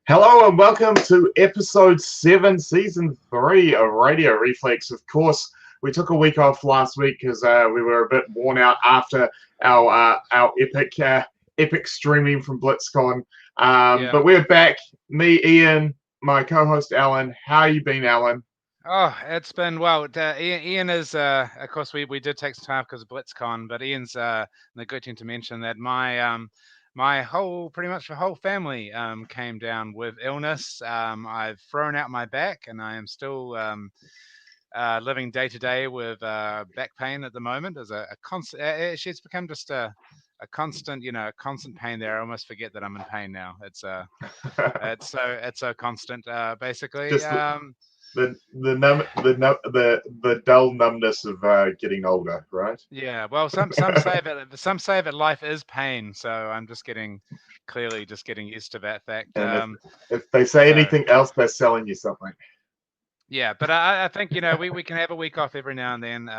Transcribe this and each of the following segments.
Hello and welcome to episode 7, season 3 of Radio Reflex. Of course, we took a week off last week because we were a bit worn out after our epic streaming from BlitzCon. But we're back. Me, Ian, my co-host Alan. How you been, Alan? Oh, it's been well. Ian is, of course, we did take some time because of BlitzCon, but Ian's neglecting to mention that my pretty much the whole family came down with illness. I've thrown out my back, and I am still living day to day with back pain at the moment. As a constant, it's become just a constant, a constant pain there. I almost forget that I'm in pain now. It's so constant, basically. Just the dull numbness of getting older, right? Yeah, well, some say that life is pain, so I'm just clearly just getting used to that fact. And if they say So anything else, they're selling you something. yeah, but I think we can have a week off every now and then.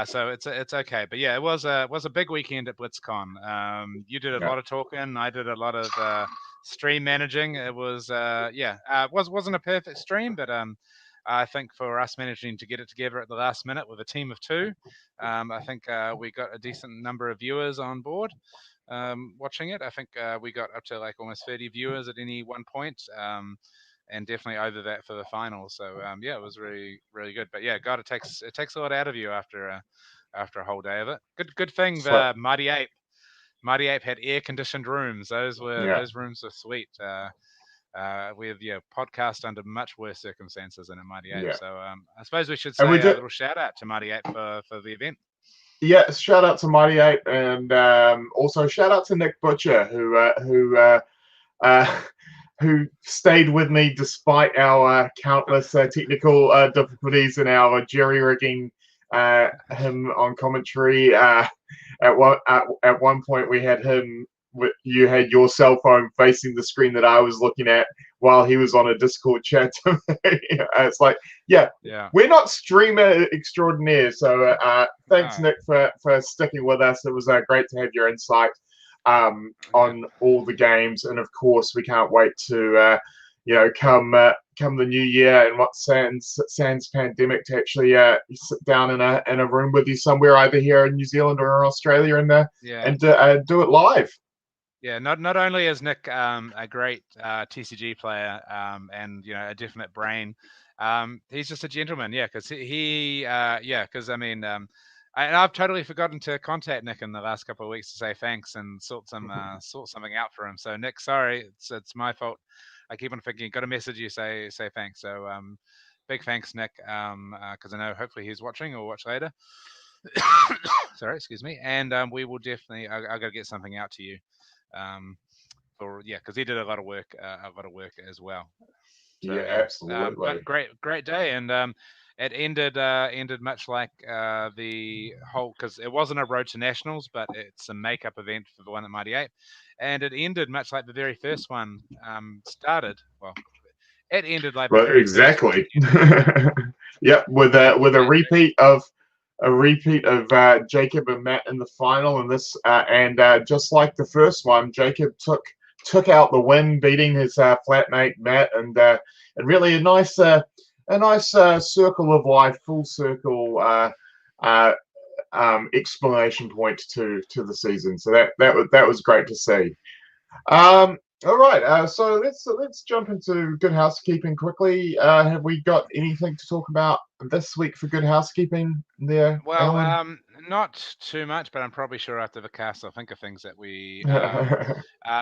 So it's okay. But yeah, it was a big weekend at BlitzCon. You did a Yeah. lot of talking. I did a lot of stream managing. It was wasn't a perfect stream, but I think for us managing to get it together at the last minute with a team of two, I think we got a decent number of viewers on board watching it. I think we got up to like almost 30 viewers at any one point. And definitely over that for the finals. So yeah, it was really really good. But yeah, God, it takes a lot out of you after a whole day of it. Good thing So, the Mighty Ape had air conditioned rooms. yeah. Those rooms were sweet. We've podcast under much worse circumstances than at Mighty Ape. Yeah. So I suppose we should And we say a did. little shout out to Mighty Ape for the event. Yeah, shout out to Mighty Ape, and also shout out to Nick Butcher, uh, who stayed with me despite our countless technical difficulties and our jerry rigging him on commentary. At one point, we had him. You had your cell phone facing the screen that I was looking at while he was on a Discord chat. It's like, yeah, Yeah. we're not streamer extraordinaire. So thanks, No. Nick, for sticking with us. It was great to have your insight Yeah. on all the games, and of course, we can't wait to come the new year and what sans pandemic to actually sit down in a room with you somewhere, either here in New Zealand or in Australia, Yeah. and do it live. Yeah, not only is Nick a great TCG player and a definite brain, he's just a gentleman. Yeah, because because I mean, and I've totally forgotten to contact Nick in the last couple of weeks to say thanks and sort something out for him. So Nick, sorry, it's my fault. I keep on thinking, got to message you, say thanks. So big thanks, Nick, because I know hopefully he's watching or watch later. Sorry, excuse me, and we will definitely. I got to get something out to you um, because he did a lot of work as well. So Yeah, yeah, absolutely. but great day, and it ended much like the whole because it wasn't a road to nationals, but it's a makeup event for the one at Mighty Ape, and it ended much like the very first one started. Well, it ended like the Well, very first one. exactly. Yep, with a And with a repeat of Jacob and Matt in the final, and this and just like the first one, Jacob took out the win, beating his flatmate Matt, and really a nice circle of life, full circle uh, explanation point to the season. So that was great to see. All right, so let's jump into good housekeeping quickly. Have we got anything to talk about this week for good housekeeping there, well, Alan? not too much, but I'm probably sure after the cast I'll think of things that we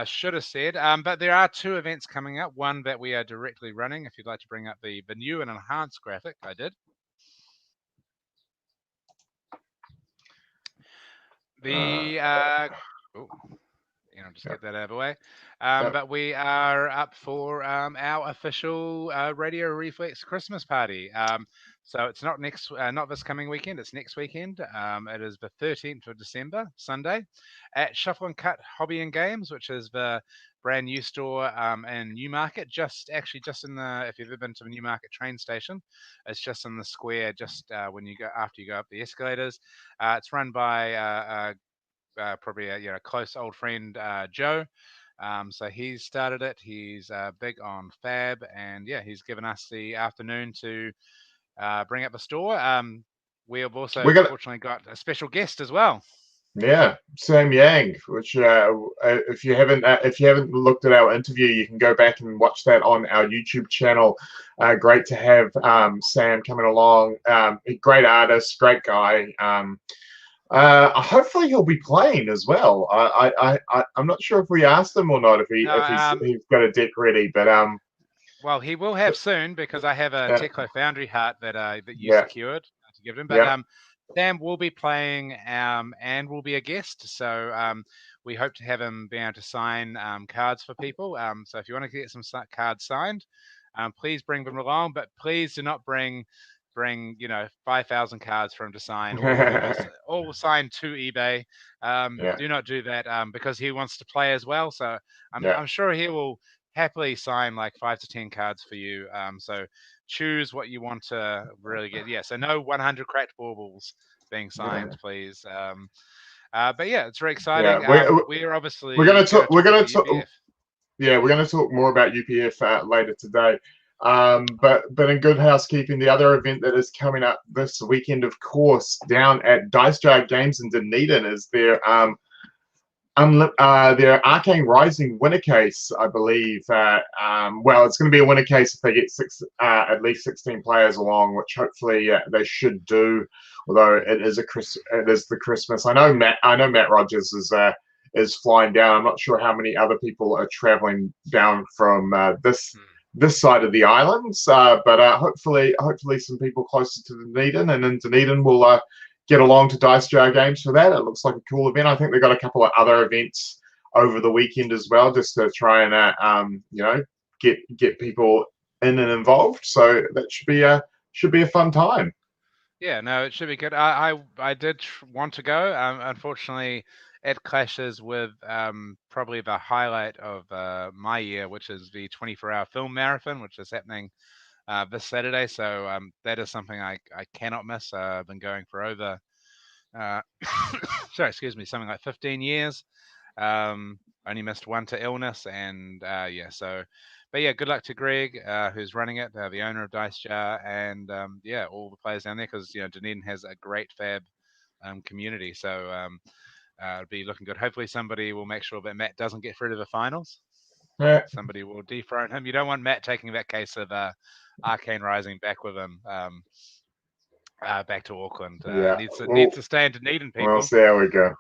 should have said. But there are two events coming up. One that we are directly running. If you'd like to bring up the new and enhanced graphic, I did. The oh, just Yep, get that out of the way. yep. But we are up for our official Radio Reflex Christmas party. So it's not this coming weekend. It's next weekend. It is the 13th of December, Sunday, at Shuffle and Cut Hobby and Games, which is the brand new store in Newmarket. Just in the if you've ever been to the Newmarket train station, it's just in the square, just when you go after you go up the escalators. It's run by probably a close old friend Joe. So he's started it. He's big on Fab, and yeah, he's given us the afternoon to bring up the store. We have also We're gonna fortunately got a special guest as well. Yeah, Sam Yang. Which if you haven't looked at our interview, you can go back and watch that on our YouTube channel. Great to have Sam coming along. A great artist, great guy. Hopefully he'll be playing as well. I'm not sure if we asked him or not No, if he's got a deck ready, but well, he will have soon because I have a uh, Teklo Foundry hat that you yeah, secured to give him. But yeah. Sam will be playing and will be a guest. So we hope to have him be able to sign cards for people. So if you want to get some cards signed, please bring them along. But please do not bring 5,000 cards for him to sign, all signed to eBay. Yeah, Do not do that because he wants to play as well. So yeah. I'm sure he will happily sign like 5 to 10 cards for you. So choose what you want to really get. Yeah, so no 100 cracked baubles being signed, please. But yeah, it's very Yeah, exciting. We're we're gonna obviously going talk. to We're talk gonna about talk. UPF. Yeah, we're gonna talk more about UPF later today. But in good housekeeping, the other event that is coming up this weekend, of course, down at Dice Jar Games in Dunedin, is their Arcane Rising winner case, I believe. Well, it's going to be a winner case if they get at least 16 players along, which hopefully they should do. Although it is the Christmas. I know Matt Rogers is flying down. I'm not sure how many other people are traveling down from this side of the islands, but hopefully some people closer to Dunedin and in Dunedin will get along to Dice Jar Games for that. It looks like a cool event. I think they've got a couple of other events over the weekend as well, just to try and get people in and involved. So that should be a fun time. Yeah, no, it should be good. I did want to go. Unfortunately, it clashes with probably the highlight of my year, which is the 24-hour film marathon, which is happening this Saturday. So that is something I cannot miss. I've been going for over, uh, sorry, excuse me, something like 15 years. Only missed one to illness, and yeah, so. But yeah, good luck to Greg, who's running it, the owner of Dice Jar, and yeah, all the players down there because Dunedin has a great Fab community, so it'll be looking good. Hopefully, somebody will make sure that Matt doesn't get through to the finals. Yeah. Somebody will dethrone him. You don't want Matt taking that case of Arcane Rising back with him. Back to Auckland. Needs to stay in Dunedin, people. Well, see how we go.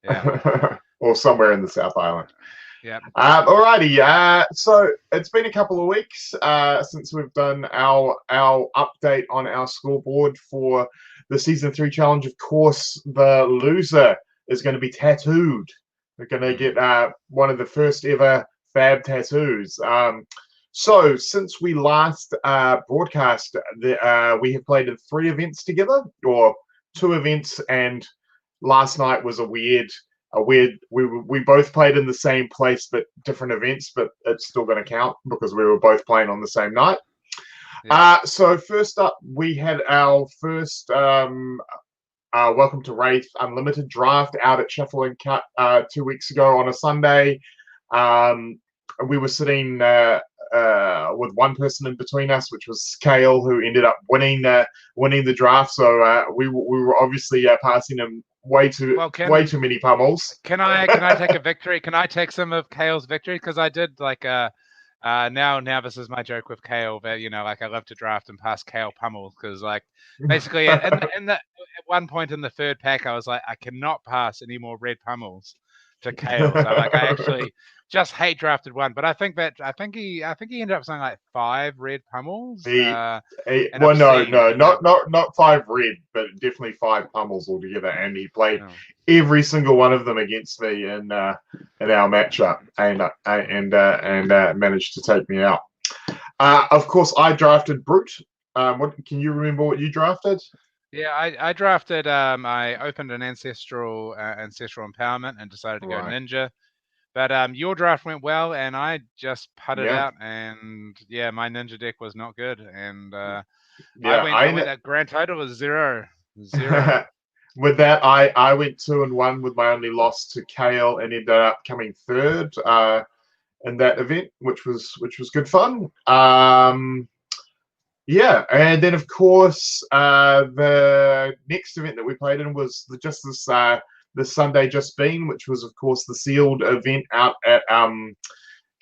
Yeah. Or somewhere in the South Island. Yeah. Alrighty. So it's been a couple of weeks since we've done our update on our scoreboard for the season 3 challenge. Of course, the loser is going to be tattooed. They're going to get one of the first ever Fab tattoos. So since we last broadcast, we have played in 3 events together, or 2 events, and last night was a weird. We both played in the same place but different events, but it's still going to count because we were both playing on the same night. Yeah. So first up, we had our first Welcome to Wraith Unlimited draft out at Shuffle and Cut 2 weeks ago on a Sunday. We were sitting with one person in between us, which was Kale, who ended up winning the draft. So we were obviously passing him way too many pummels. Can I take a victory? Can I take some of Kale's victory? Because I did like now this is my joke with Kale that like I love to draft and pass Kale pummels because like basically at one point in the 3rd pack I was like I cannot pass any more red pummels to Kale. So like I actually just hate drafted one, but I think he ended up something like 5 red pummels. Not 5 red, but definitely 5 pummels altogether, and he played every single one of them against me in our matchup, and managed to take me out. Of course, I drafted Brute. What can you remember? What you drafted? Yeah, I drafted. I opened an ancestral empowerment and decided to go ninja. But your draft went well, and I just putted out, and yeah, my ninja deck was not good, and I went that grand total was 0. with that, I went 2-1 with my only loss to Kale and ended up coming third in that event, which was good fun. Yeah, and then of course the next event that we played in was just this Sunday just been, which was of course the sealed event out at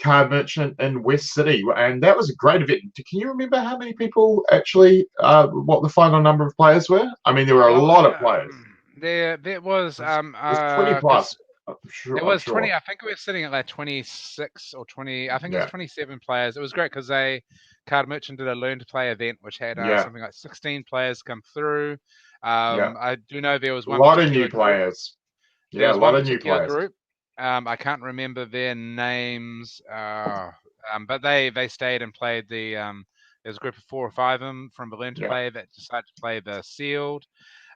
Card Merchant in West City, and that was a great event. Can you remember how many people actually, what the final number of players were? I mean, there were a Well, lot of players. there was It was 20 because plus. I'm sure. it I'm was sure. 20. I think we were sitting at like 26 or 20. I think it was Yeah, 27 players. It was great because Card Merchant did a learn to play event, which had yeah, something like 16 players come through. yeah. I do know there was A one lot of particular new group. players. There Yeah, a was lot one of new particular players. group. I can't remember their names, but they stayed and played the. There was a group of 4 or 5 of them from the learn to Yeah, play that decided to play the sealed.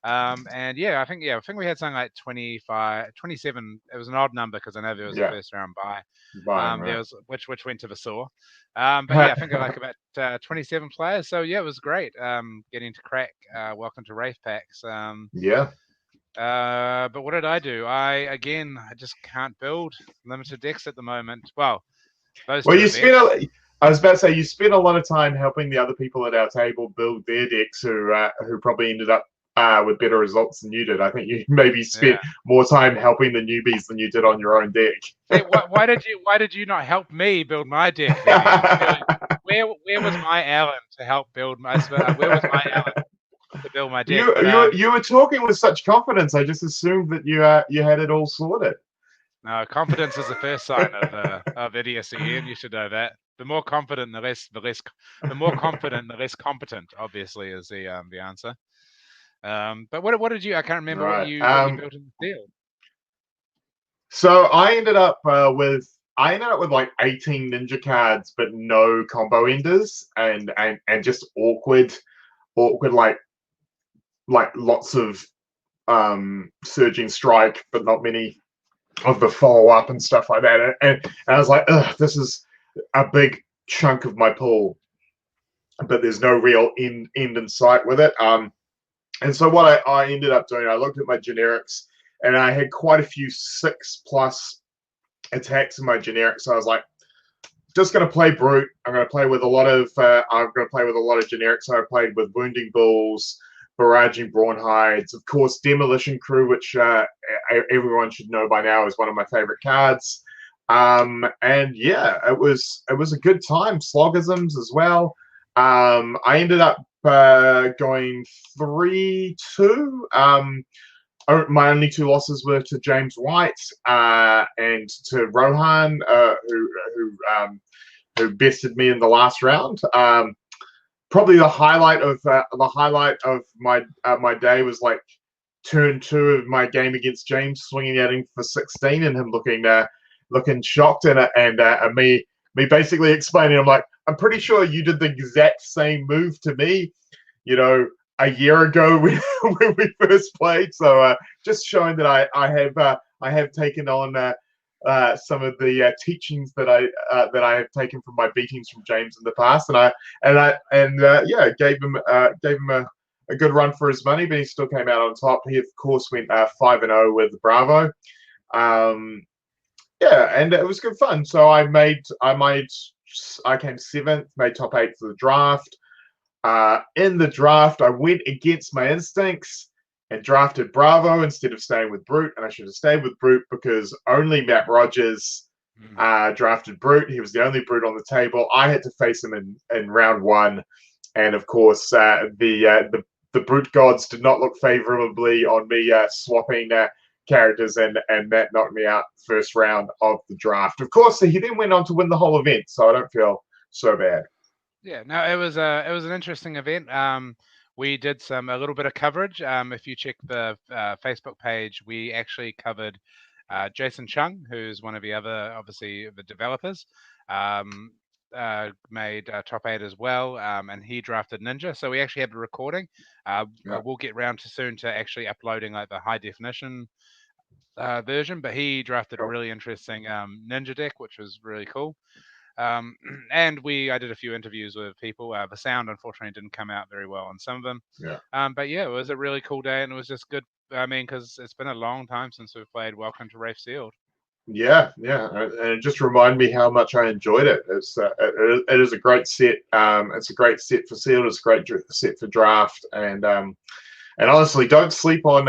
And I think we had something like 25, 27. It was an odd number because I know there was a yeah. first round bye. Bye, There right. was which went to the saw. But yeah, I think like about 27 players. So yeah, it was great. Getting to crack. Welcome to Wraith Packs. Yeah. But what did I do? I just can't build limited decks at the moment. Well, those Well, two you spent. events. I was about to say you spent a lot of time helping the other people at our table build their decks, who probably ended up with better results than you did. I think you maybe spent Yeah. more time helping the newbies than you did on your own deck. See, why did you not help me build my deck then, Ian? Surely, where was my Alan to help build my where was my Alan to build my deck? But you were talking with such confidence. I just assumed that you had it all sorted. no, confidence is the first sign of idiocy, Ian. You should know that. The more confident, the more confident, the less competent. Obviously, is the answer. But what did you? I can't remember Right. what you built in the field. So I ended up with like 18 ninja cards, but no combo enders, and just awkward like lots of surging strike, but not many of the follow up and stuff like that. And I was like, ugh, this is a big chunk of my pool, but there's no real end in sight with it. And so what I ended up doing, I looked at my generics, and I had quite a few 6+ attacks in my generics. So I was like, just going to play brute. I'm going to play with a lot of. I'm going to play with a lot of generics. So I played with wounding bulls, barraging brawnhides, of course, demolition crew, which everyone should know by now is one of my favorite cards. And yeah, it was a good time. Slogisms as well. I ended up going 3-2. My only 2 losses were to James White and to Rohan, who bested me in the last round. Probably the highlight of my day was like turn 2 of my game against James, swinging at him for 16 and him looking shocked, and me basically explaining, I'm like, I'm pretty sure you did the exact same move to me, you know, a year ago when we first played. So just showing that I have taken on some of the teachings that I have taken from my beatings from James in the past, and yeah, gave him a good run for his money, but he still came out on top. He of course went 5-0 with Bravo. Yeah, and it was good fun. So I came 7th, made top 8 for the draft. In the draft, I went against my instincts and drafted Bravo instead of staying with Brute, and I should have stayed with Brute because only Matt Rogers drafted Brute. He was the only Brute on the table. I had to face him in round 1, and of course, the Brute gods did not look favorably on me swapping characters, and that knocked me out first round of the draft. Of course, he then went on to win the whole event, so I don't feel so bad. Yeah, no, it was an interesting event. We did a little bit of coverage. If you check the Facebook page, we actually covered Jason Chung, who's one of the other, obviously, the developers. Made top 8 as well, and he drafted Ninja. So we actually have a recording. Yeah. We'll get round soon to actually uploading like the high definition version. But he drafted a Cool. really interesting Ninja deck, which was really cool. And I did a few interviews with people. The sound unfortunately didn't come out very well on some of them. Yeah. But yeah, it was a really cool day, and it was just good I mean, because it's been a long time since we've played Welcome to Rafe Sealed. Yeah, and it just reminded me how much I enjoyed it. It is a great set. It's a great set for Sealed. It's a great set for Draft, and honestly, don't sleep on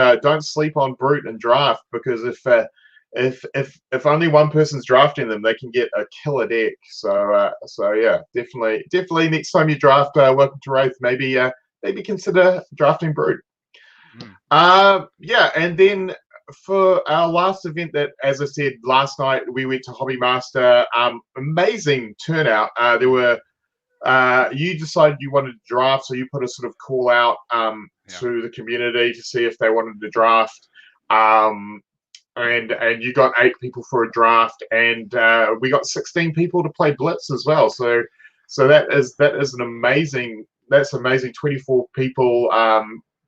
Brute and Draft, because if only one person's drafting them, they can get a killer deck. So yeah, definitely next time you draft Welcome to Wraith, maybe consider drafting Brute. Yeah, and then for our last event, that, as I said last night, we went to Hobby Master. Amazing turnout. There were you decided you wanted to draft, so you put a sort of call out to the community to see if they wanted to draft. And you got 8 people for a draft, and we got 16 people to play Blitz as well. So that's amazing 24 people,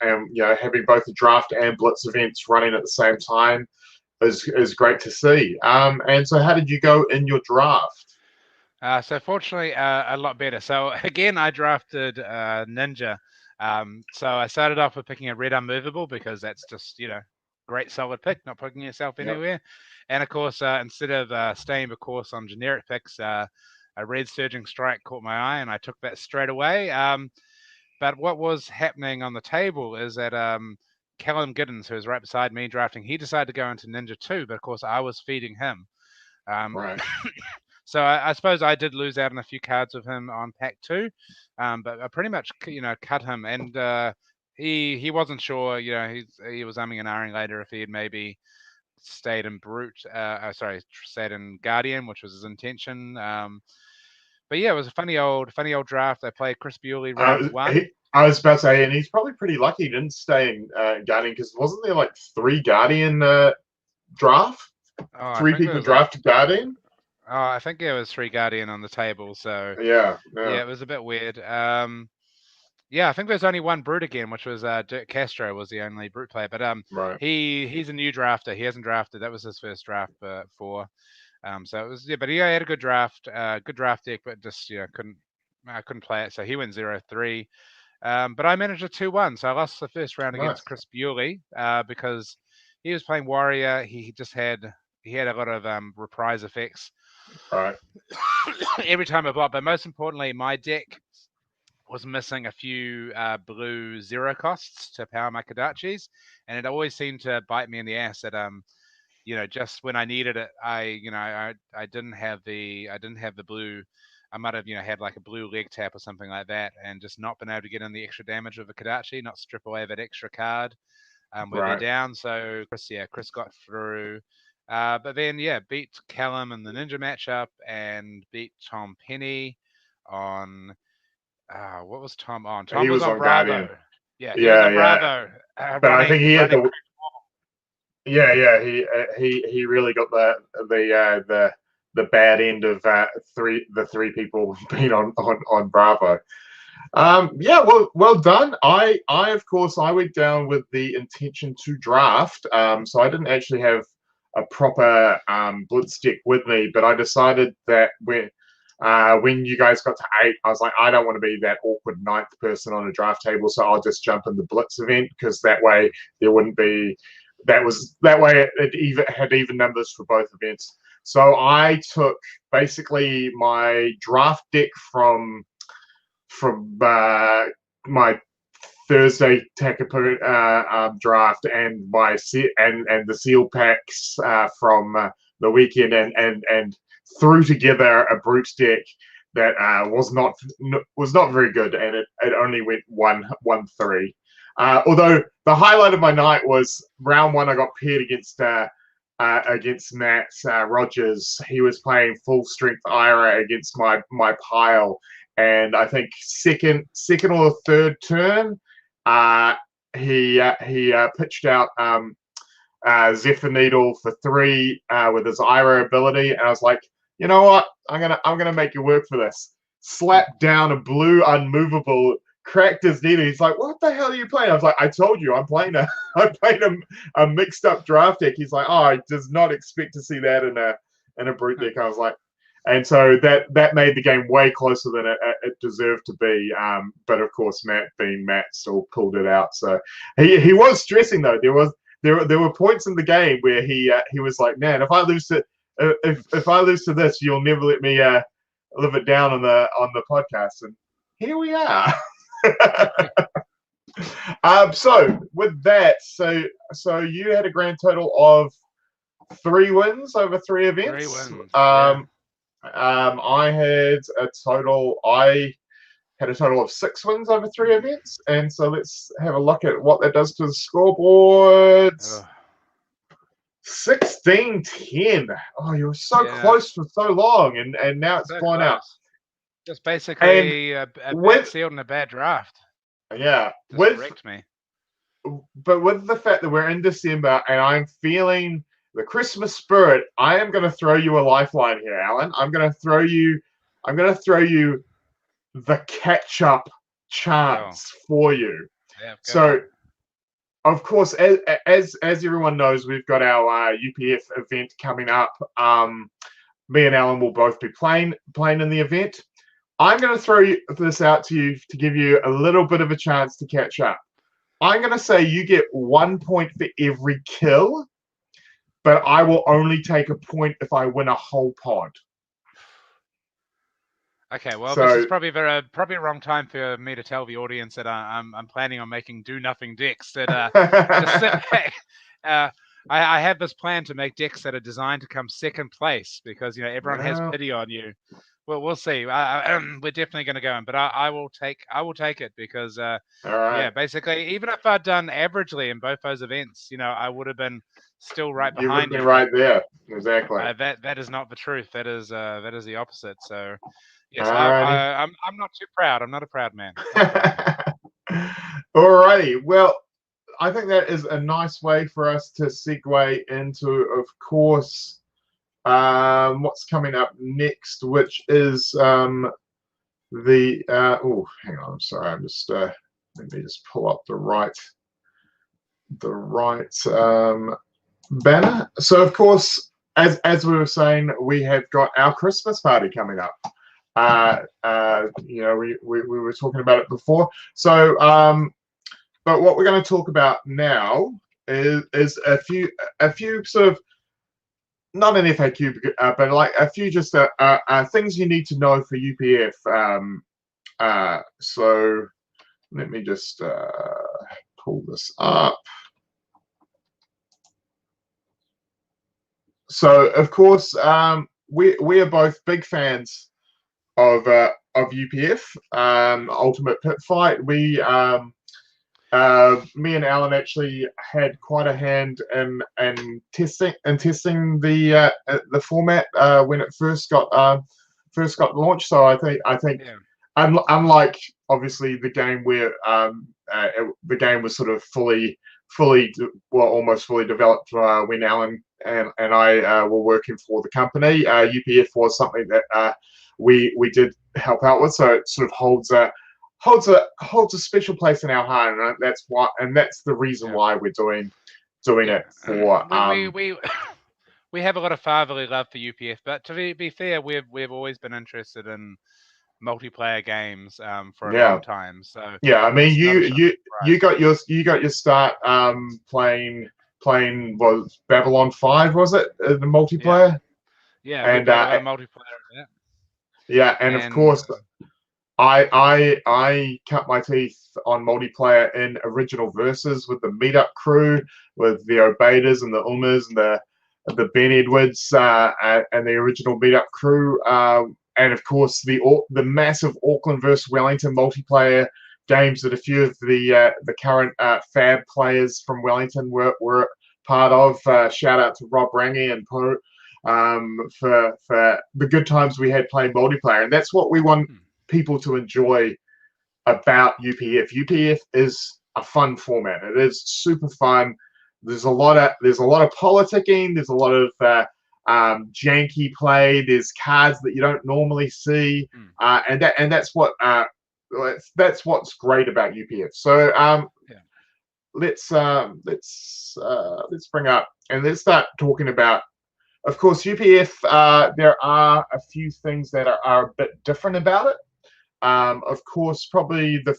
and having both the draft and Blitz events running at the same time is great to see. And so how did you go in your draft? So fortunately, a lot better. So again, I drafted Ninja. So I started off with picking a red unmovable, because that's just, great solid pick, not putting yourself anywhere. And of course, instead of staying the course on generic picks, a red Surging Strike caught my eye, and I took that straight away. But what was happening on the table is that Callum Giddens, who was right beside me drafting, he decided to go into Ninja too, but of course I was feeding him. Right. So I suppose I did lose out on a few cards with him on pack 2, but I pretty much cut him, and he wasn't sure. He was umming and ahhing later if he had maybe stayed in Brute. Stayed in Guardian, which was his intention. But yeah, it was a funny old draft. I played Chris Bewley round 1. I was about to say, and he's probably pretty lucky he didn't stay in Guardian, because wasn't there like 3 Guardian draft? 3 people drafted Guardian? Oh, I think there was 3 Guardian on the table, so yeah, it was a bit weird. Yeah, I think there's only one Brute again, which was Dirk Castro was the only Brute player, but right. he's a new drafter. He hasn't drafted. That was his first draft for. So it was, but he had a good draft deck, but just couldn't play it. So he went 0-3. But I managed a 2-1, so I lost the first round against Chris Bewley because he was playing Warrior. He had a lot of reprise effects. Right. Every time I blocked, but most importantly, my deck was missing a few blue 0 costs to power my Kodachis, and it always seemed to bite me in the ass that just when I needed it, I didn't have the blue. I might have had like a blue leg tap or something like that, and just not been able to get in the extra damage of a Kodachi, not strip away that extra card where they're down. So Chris got through. But then, beat Callum in the Ninja matchup and beat Tom Penny on. What was Tom on? Tom was on Bravo. Guardian. Yeah, he was on Bravo. But I think he had the. He really got the bad end of the 3 people being on Bravo. Well done. I of course I went down with the intention to draft. So I didn't actually have a proper blitz deck with me, but I decided that when you guys got to 8, I was like, I don't want to be that awkward 9th person on a draft table, so I'll just jump in the blitz event, because that way there wouldn't be it had even numbers for both events. So I took basically my draft deck from my Thursday Takapuna draft, and my and the seal packs from the weekend, and threw together a Brute deck that was not very good, and it only went 1-3. Although the highlight of my night was round 1. I got paired against Matt Rogers. He was playing full strength Ira against my pile, and I think second or third turn, he pitched out Zephyr Needle for 3 with his Ira ability, and I was like, you know what? I'm gonna make you work for this. Slapped down a blue unmovable, cracked his needle. He's like, "What the hell are you playing?" I was like, "I told you, I'm playing a mixed up draft deck." He's like, "Oh, I does not expect to see that in a Brute deck." I was like, and so that made the game way closer than it deserved to be. But of course, Matt, being Matt, still pulled it out. So he was stressing though. there were points in the game where he was like, man, if I lose to this, you'll never let me live it down on the podcast, and here we are. So with that, so you had a grand total of 3 wins over 3 events. 3 wins. Yeah. I had a total of 6 wins over 3 events, and so let's have a look at what that does to the scoreboards. 16-10. Oh, you were so close for so long, and now it's gone out. Just basically a bad sealed and a bad draft. Yeah, just wrecked me. But with the fact that we're in December and I'm feeling the Christmas spirit, I am going to throw you a lifeline here, Alan. I'm going to throw you the catch-up chance for you. Yeah, so, of course, as everyone knows, we've got our UPF event coming up. Me and Alan will both be playing in the event. I'm going to throw this out to you to give you a little bit of a chance to catch up. I'm going to say you get 1 point for every kill, but I will only take a point if I win a whole pod. Okay, well, this is probably a wrong time for me to tell the audience that I'm planning on making do-nothing decks that just sit back. I have this plan to make decks that are designed to come second place because everyone has pity on you. Well, we'll see. We're definitely going to go in, but I will take it because basically, even if I'd done averagely in both those events, I would have been still right behind you. Right there, exactly. That is not the truth. That is the opposite. So, yes, I'm not too proud. I'm not a proud man. Alrighty. Well, I think that is a nice way for us to segue into, of course, what's coming up next, which is hang on, I'm sorry, I'm just let me just pull up the right banner. So of course, as we were saying, we have got our Christmas party coming up. We were talking about it before. So but what we're going to talk about now is a few sort of, not an FAQ, but like a few just things you need to know for UPF. So let me just pull this up. So of course, we are both big fans of UPF, Ultimate Pit Fight. Me and Alan actually had quite a hand in testing the format when it first got launched. So I think unlike obviously the game where the game was sort of almost fully developed when Alan and I were working for the company. UPF was something that we did help out with, so it sort of holds a special place in our heart, and that's the reason why we're doing it for. We have a lot of fatherly love for UPF, but to be fair, we've always been interested in multiplayer games for a long time. So I mean, you got your start playing was Babylon 5, was it the multiplayer? Yeah, and multiplayer. Yeah, and of course. I cut my teeth on multiplayer in original versus with the meetup crew, with the Obedas and the Umas and the Ben Edwards and the original meetup crew, and of course the massive Auckland versus Wellington multiplayer games that a few of the current Fab players from Wellington were part of. Shout out to Rob Rangi and Po for the good times we had playing multiplayer, and that's what we want people to enjoy about UPF. UPF is a fun format. It is super fun. There's a lot of politicking. There's a lot of janky play. There's cards that you don't normally see, and that's what's great about UPF. So let's bring up and let's start talking about. Of course, UPF. There are a few things that are a bit different about it. Of course, probably the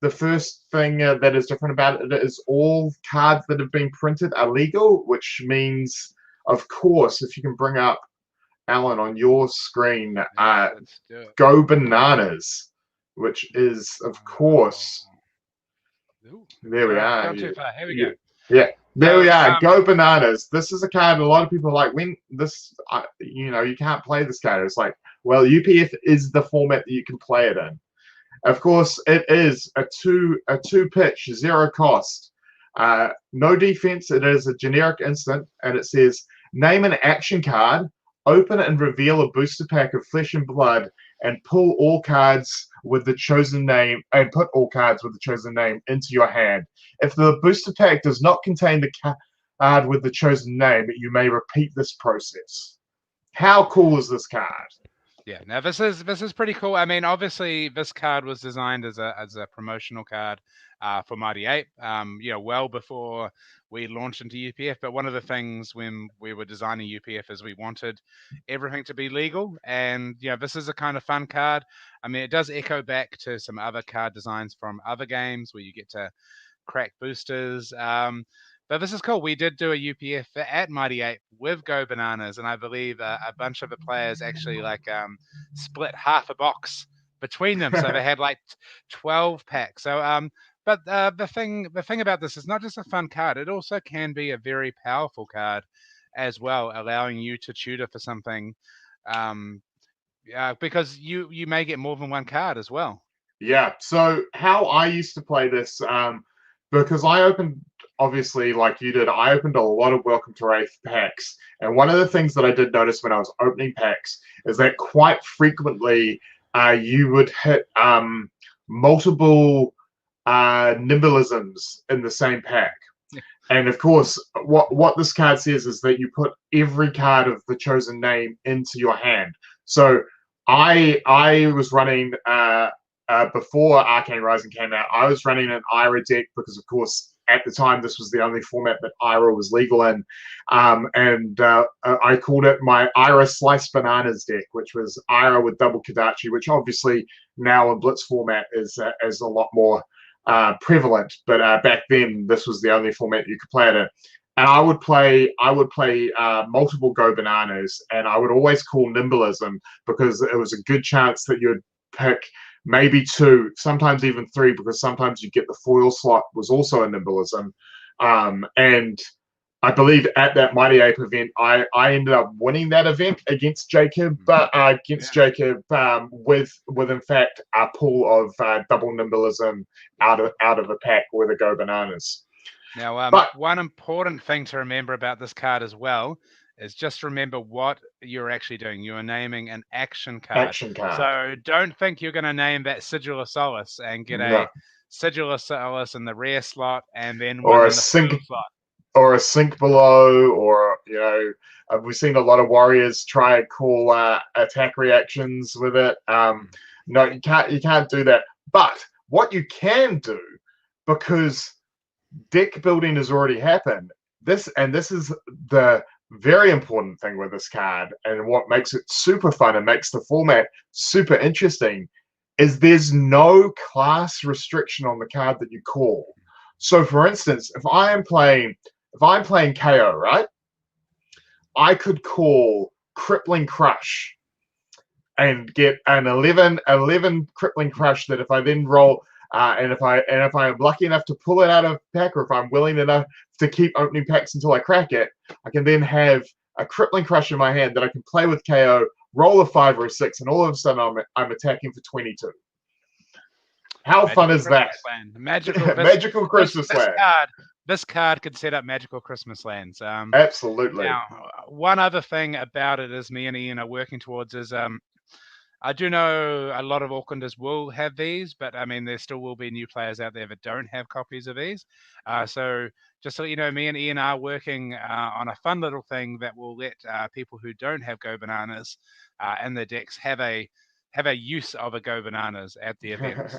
the first thing that is different about it is all cards that have been printed are legal, which means, of course, if you can bring up Alan on your screen, Let's do it. Go Bananas, which is, of course, Ooh, there we sorry, I've are. gone too far. Here we go. Yeah, there we So, are. Go Bananas. This is a card a lot of people are like, when this, you can't play this card. It's like, well, UPF is the format that you can play it in. Of course, it is a two pitch, zero cost. No defense. It is a generic instant, and it says name an action card, open and reveal a booster pack of Flesh and Blood, and pull all cards with the chosen name and put all cards with the chosen name into your hand. If the booster pack does not contain the card with the chosen name, you may repeat this process. How cool is this card? Yeah, now this is pretty cool. I mean, obviously, this card was designed as a promotional card for Mighty Ape. Well before we launched into UPF. But one of the things when we were designing UPF is we wanted everything to be legal, and this is a kind of fun card. I mean, it does echo back to some other card designs from other games where you get to crack boosters. But this is cool. We did do a UPF at Mighty Ape with Go Bananas, and I believe a bunch of the players actually split half a box between them, so they had like 12 packs. So but the thing about this is not just a fun card; it also can be a very powerful card as well, allowing you to tutor for something. Because you may get more than one card as well. Yeah. So how I used to play this, because I opened, obviously, like you did, I opened a lot of Welcome to Wraith packs. And one of the things that I did notice when I was opening packs is that quite frequently you would hit multiple nimblisms in the same pack. And of course, what this card says is that you put every card of the chosen name into your hand. So I was running before Arcane Rising came out. I was running an Ira deck because, of course, at the time this was the only format that Ira was legal in, and I called it my Ira Slice Bananas deck, which was Ira with double Kadachi, which obviously now in Blitz format is a lot more prevalent, but back then this was the only format you could play it in. And I would play multiple Go Bananas, and I would always call Nimblism because it was a good chance that you'd pick maybe two, sometimes even three, because sometimes you get the foil slot was also a Nimblism. And I believe at that Mighty Ape event, I ended up winning that event against Jacob, but Jacob with in fact a pool of double Nimblism out of a pack with a Go Bananas. Now, one important thing to remember about this card as well is just remember what you're actually doing. You are naming an action card. So don't think you're going to name that Sigil of Solace and get a Sigil of Solace in the rare slot and then one in the foil slot. Or a Sink Below, or we've seen a lot of warriors try and call attack reactions with it. No, you can't do that. But what you can do, because deck building has already happened, this is the very important thing with this card, and what makes it super fun and makes the format super interesting, is there's no class restriction on the card that you call. So, for instance, if I'm playing KO, right, I could call Crippling Crush and get an 11 Crippling Crush that if I then roll, and if I'm lucky enough to pull it out of pack, or if I'm willing enough to keep opening packs until I crack it, I can then have a Crippling Crush in my hand that I can play with KO, roll a 5 or a 6, and all of a sudden I'm attacking for 22. How fun is that? Magical Christmas Land. This card could set up magical Christmas lands. Absolutely. Now, one other thing about it is me and Ian are working towards is I do know a lot of Aucklanders will have these, but I mean there still will be new players out there that don't have copies of these. So just so you know, me and Ian are working on a fun little thing that will let people who don't have Go Bananas in their decks have a use of a Go Bananas at the event.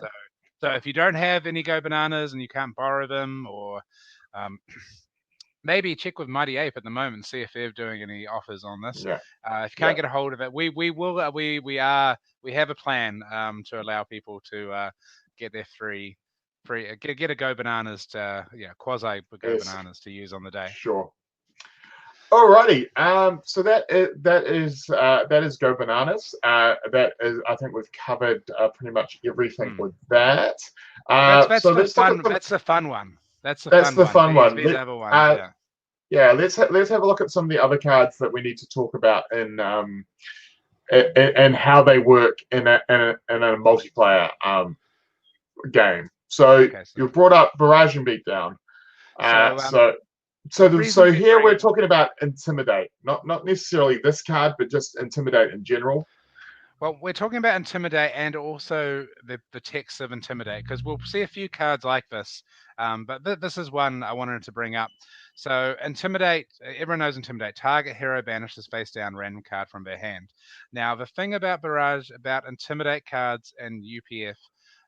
So if you don't have any Go Bananas and you can't borrow them, or maybe check with Mighty Ape at the moment and see if they're doing any offers on this. Yeah. If you can't get a hold of it, we have a plan to allow people to get their free free. Get a Go Bananas to quasi Go Yes, Bananas to use on the day. sure. Alrighty, so that is Go Bananas. That is, I think we've covered pretty much everything with that. That's So the let's look fun. at some. That's the fun one. That's the That's fun the one. fun one. These other ones, yeah. Yeah, let's have a look at some of the other cards that we need to talk about and how they work in a multiplayer game. So Okay, you brought up Barrage and Beatdown. So here we're talking about Intimidate, not necessarily this card, but just Intimidate in general. Well, we're talking about Intimidate and also the text of Intimidate, because we'll see a few cards like this, but this is one I wanted to bring up. So Intimidate, everyone knows Intimidate. Target hero banishes face down random card from their hand. Now, the thing about Barrage, about Intimidate cards and UPF,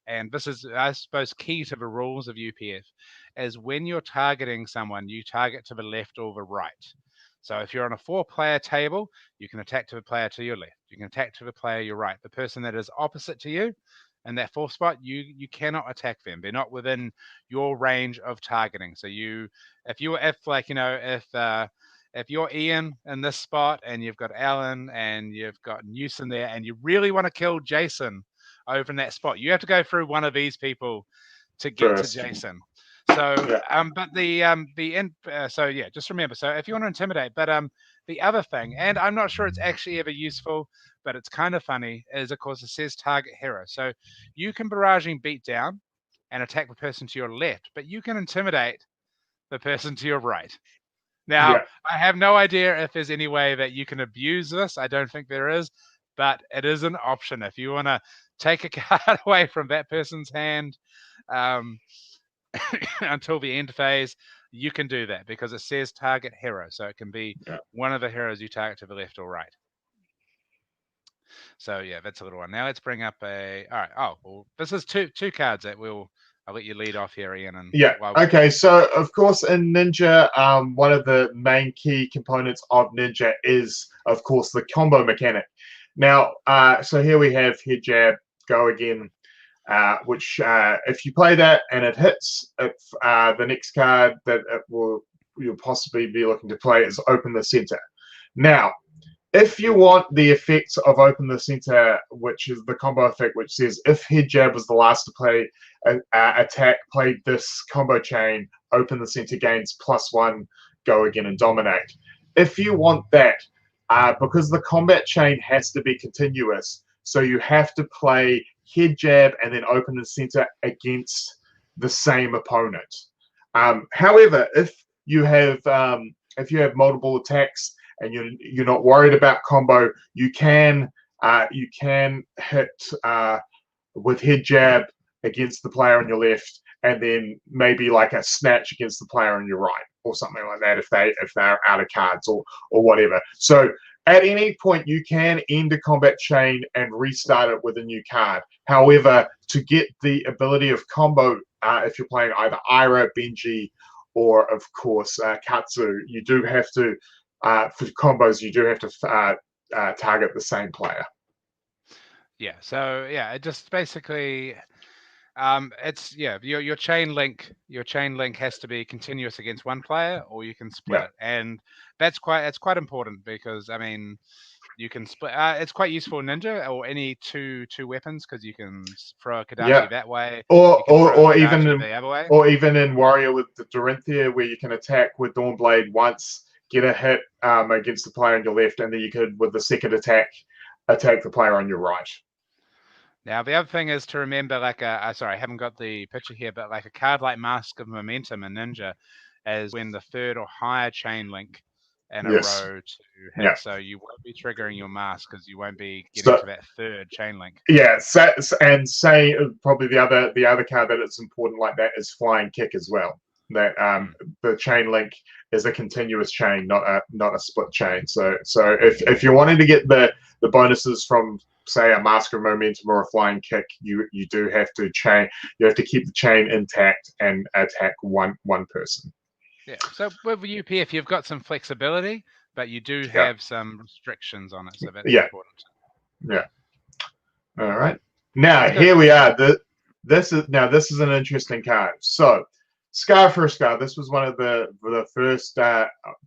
and this is, I suppose, key to the rules of UPF, is when you're targeting someone, you target to the left or the right. So if you're on a 4-player table, you can attack to the player to your left. You can attack to the player your right. The person that is opposite to you in that 4th spot, you cannot attack them. They're not within your range of targeting. So if you're Ian in this spot and you've got Alan and you've got Newsom there and you really want to kill Jason over in that spot, you have to go through one of these people to get to Jason. So, just remember. So, if you want to intimidate, but the other thing, and I'm not sure it's actually ever useful, but it's kind of funny, is of course it says target hero. So you can barraging beat down and attack the person to your left, but you can intimidate the person to your right. Now, I have no idea if there's any way that you can abuse this. I don't think there is, but it is an option if you want to take a card away from that person's hand. Until the end phase, you can do that because it says target hero, so it can be one of the heroes you target to the left or right. So yeah, that's a little one. Now let's bring up all right. Oh, well, this is two cards that I'll let you lead off here, Ian. And okay. So of course in Ninja, one of the main key components of Ninja is of course the combo mechanic. Now, so here we have head jab, go again. Which if you play that and it hits, the next card that you'll possibly be looking to play is Open the Center. Now, if you want the effects of Open the Center, which is the combo effect, which says if head jab was the last to play attack, played this combo chain, Open the Center gains +1, go again and dominate. If you want that, because the combat chain has to be continuous, so you have to play head jab and then Open the Center against the same opponent. However, if you have multiple attacks and you're not worried about combo, you can hit with head jab against the player on your left, and then maybe like a snatch against the player on your right, or something like that if they're out of cards or whatever. So at any point, you can end a combat chain and restart it with a new card. However, to get the ability of combo, if you're playing either Ira, Benji, or of course Katsu, you do have to, for combos, you do have to target the same player. Yeah. So yeah, it just basically. It's your chain link has to be continuous against one player, or you can split it, and that's quite important because I mean you can split. It's quite useful in Ninja or any two weapons because you can throw a Kadachi that way, or even the other way, or even in Warrior with the Dorinthia where you can attack with Dawnblade once, get a hit against the player on your left, and then you could with the second attack the player on your right. Now, the other thing is to remember, like, sorry, I haven't got the picture here, but like a card like Mask of Momentum in Ninja is when the third or higher chain link in a row to hit. So you won't be triggering your mask because you won't be getting to that third chain link. Yeah, and say probably the other card that it's important like that is Flying Kick as well. That the chain link is a continuous chain, not a split chain. So if you're wanting to get the bonuses from say a Mask of Momentum or a Flying Kick, you do have to chain. You have to keep the chain intact and attack one person. Yeah. So with UPF, you've got some flexibility, but you do have some restrictions on it. So that's important. Yeah. All right. Now here we are. this is an interesting card. So, Scar for a Scar. This was one of the first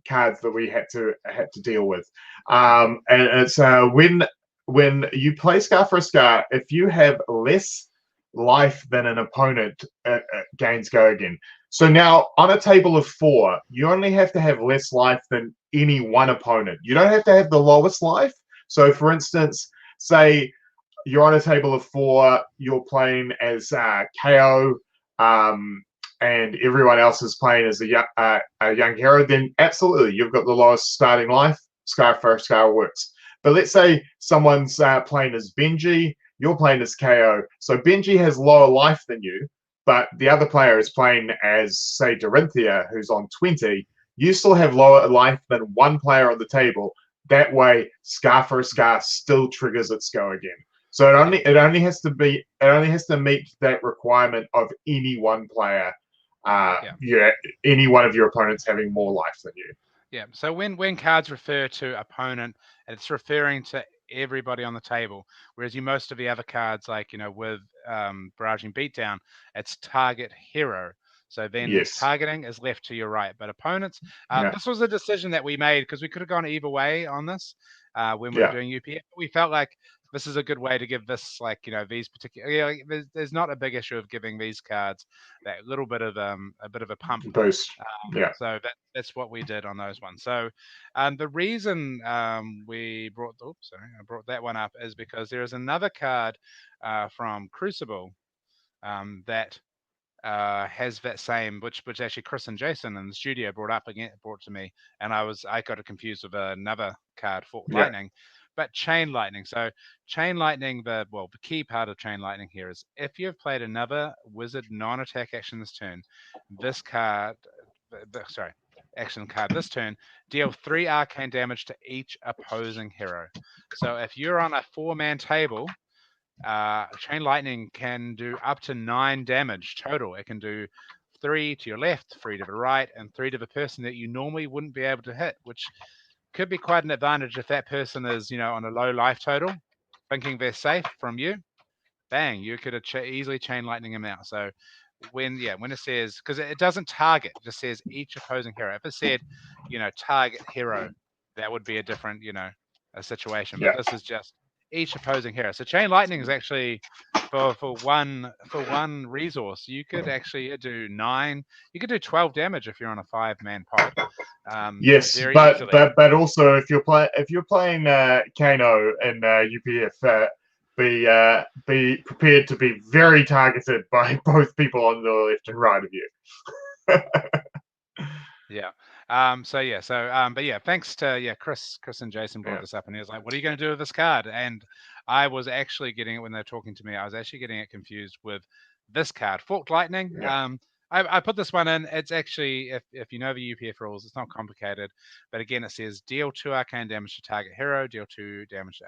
cards that we had to deal with, and it's when you play Scar for a Scar, if you have less life than an opponent, gains go again. So now on a table of 4, you only have to have less life than any one opponent. You don't have to have the lowest life. So, for instance, say you're on a table of 4, you're playing as KO, and everyone else is playing as a young hero, then absolutely, you've got the lowest starting life. Scar for Scar works. But let's say someone's playing as Benji, you're playing as KO. So Benji has lower life than you, but the other player is playing as, say, Dorinthia, who's on 20. You still have lower life than one player on the table. That way, Scar for a Scar still triggers its go again. So it only has to meet that requirement of any one player, any one of your opponents having more life than you. Yeah. So when cards refer to opponent, it's referring to everybody on the table. Whereas most of the other cards, like with Barraging Beatdown, it's target hero. So then targeting is left to your right. But opponents, this was a decision that we made because we could have gone either way on this when we were doing UPF. We felt like this is a good way to give this, these particular. There's not a big issue of giving these cards that little bit of a pump boost. So that's what we did on those ones. So the reason we brought I brought that one up is because there is another card from Crucible that has that same, which actually Chris and Jason in the studio brought to me, and I got it confused with another card, Forked Lightning, but Chain Lightning. So Chain Lightning, the key part of Chain Lightning here is if you've played another wizard non-attack action this turn, this card, action card this turn, deal 3 arcane damage to each opposing hero. So if you're on a 4-man table, Chain Lightning can do up to 9 damage total. It can do 3 to your left, 3 to the right, and 3 to the person that you normally wouldn't be able to hit, which could be quite an advantage if that person is, on a low life total, thinking they're safe from you. Bang, you could easily Chain Lightning them out. So when it says, because it doesn't target, it just says each opposing hero. If it said, target hero, that would be a different, a situation. But this is just each opposing hero. So Chain Lightning is actually for one resource. You could actually do 9. You could do 12 damage if you're on a 5-man pod. Yes, very but easily. but also if you're playing Kano and UPF, be prepared to be very targeted by both people on the left and right of you. Yeah. But yeah, thanks to Chris and Jason brought this up, and he was like, "What are you going to do with this card?" And I was actually getting it when they were talking to me. I was actually getting it confused with this card, Forked Lightning. I put this one in. It's actually, if you know the UPF rules, it's not complicated. But again, it says deal 2 arcane damage to target hero, deal 2 damage